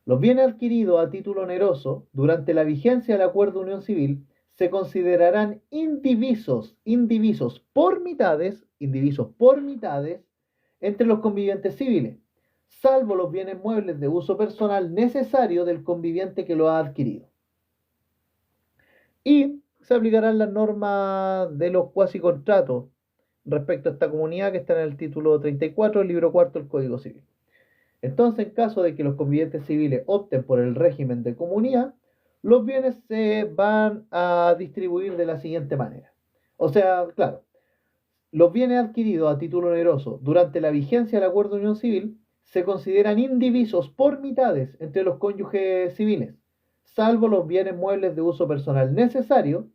Los bienes adquiridos a título oneroso durante la vigencia del Acuerdo de Unión Civil se considerarán indivisos por mitades entre los convivientes civiles, salvo los bienes muebles de uso personal necesario del conviviente que lo ha adquirido. Y se aplicarán las normas de los cuasicontratos respecto a esta comunidad que está en el título 34 del libro cuarto del Código Civil. Entonces, en caso de que los convivientes civiles opten por el régimen de comunidad, los bienes se van a distribuir de la siguiente manera. O sea, claro, los bienes adquiridos a título oneroso durante la vigencia del Acuerdo de Unión Civil se consideran indivisos por mitades entre los cónyuges civiles, salvo los bienes muebles de uso personal necesario,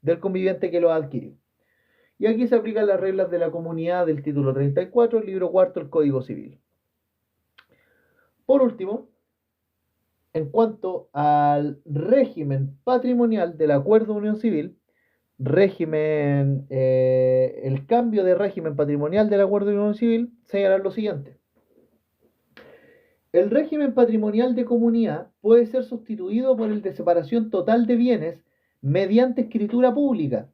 del conviviente que lo ha adquirido. Y aquí se aplican las reglas de la comunidad del título 34, el libro cuarto del Código Civil. Por último, en cuanto al régimen patrimonial del Acuerdo de Unión Civil, el cambio de régimen patrimonial del Acuerdo de Unión Civil señala lo siguiente. El régimen patrimonial de comunidad puede ser sustituido por el de separación total de bienes mediante escritura pública,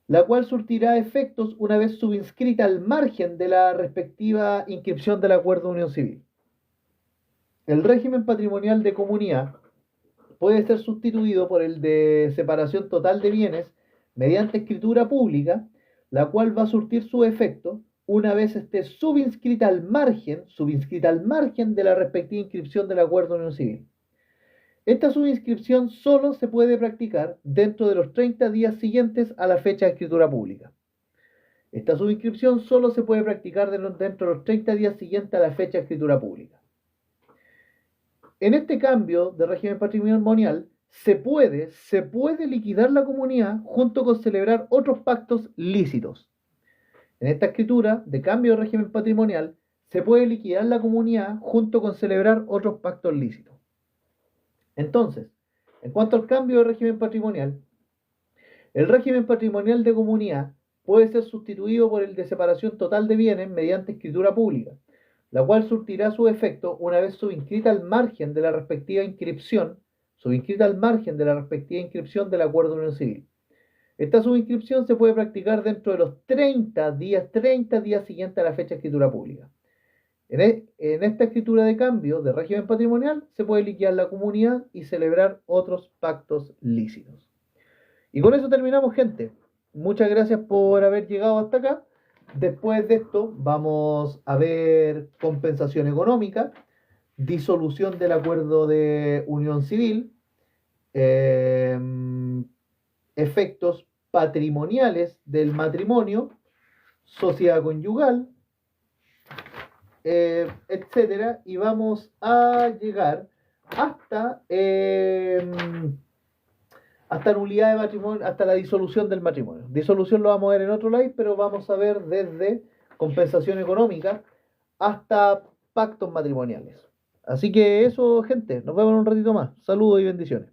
la cual surtirá efectos una vez subinscrita al margen de la respectiva inscripción del Acuerdo de Unión Civil. El régimen patrimonial de comunidad puede ser sustituido por el de separación total de bienes mediante escritura pública, la cual va a surtir su efecto una vez esté subinscrita al margen de la respectiva inscripción del Acuerdo de Unión Civil. Esta subinscripción solo se puede practicar dentro de los 30 días siguientes a la fecha de escritura pública. Esta subinscripción solo se puede practicar dentro de los 30 días siguientes a la fecha de escritura pública. En este cambio de régimen patrimonial se puede liquidar la comunidad junto con celebrar otros pactos lícitos. En esta escritura de cambio de régimen patrimonial se puede liquidar la comunidad junto con celebrar otros pactos lícitos. Entonces, en cuanto al cambio de régimen patrimonial, el régimen patrimonial de comunidad puede ser sustituido por el de separación total de bienes mediante escritura pública, la cual surtirá su efecto una vez subinscrita al margen de la respectiva inscripción del Acuerdo de Unión Civil. Esta subinscripción se puede practicar dentro de los 30 días siguientes a la fecha de escritura pública. En esta escritura de cambio de régimen patrimonial se puede liquidar la comunidad y celebrar otros pactos lícitos. Y con eso terminamos, gente. Muchas gracias por haber llegado hasta acá. Después de esto vamos a ver compensación económica, disolución del acuerdo de unión civil, efectos patrimoniales del matrimonio, sociedad conyugal, etcétera, y vamos a llegar hasta nulidad de matrimonio, hasta la disolución del matrimonio. Disolución lo vamos a ver en otro live, pero vamos a ver desde compensación económica hasta pactos matrimoniales. Así que eso, gente, nos vemos en un ratito más. Saludos y bendiciones.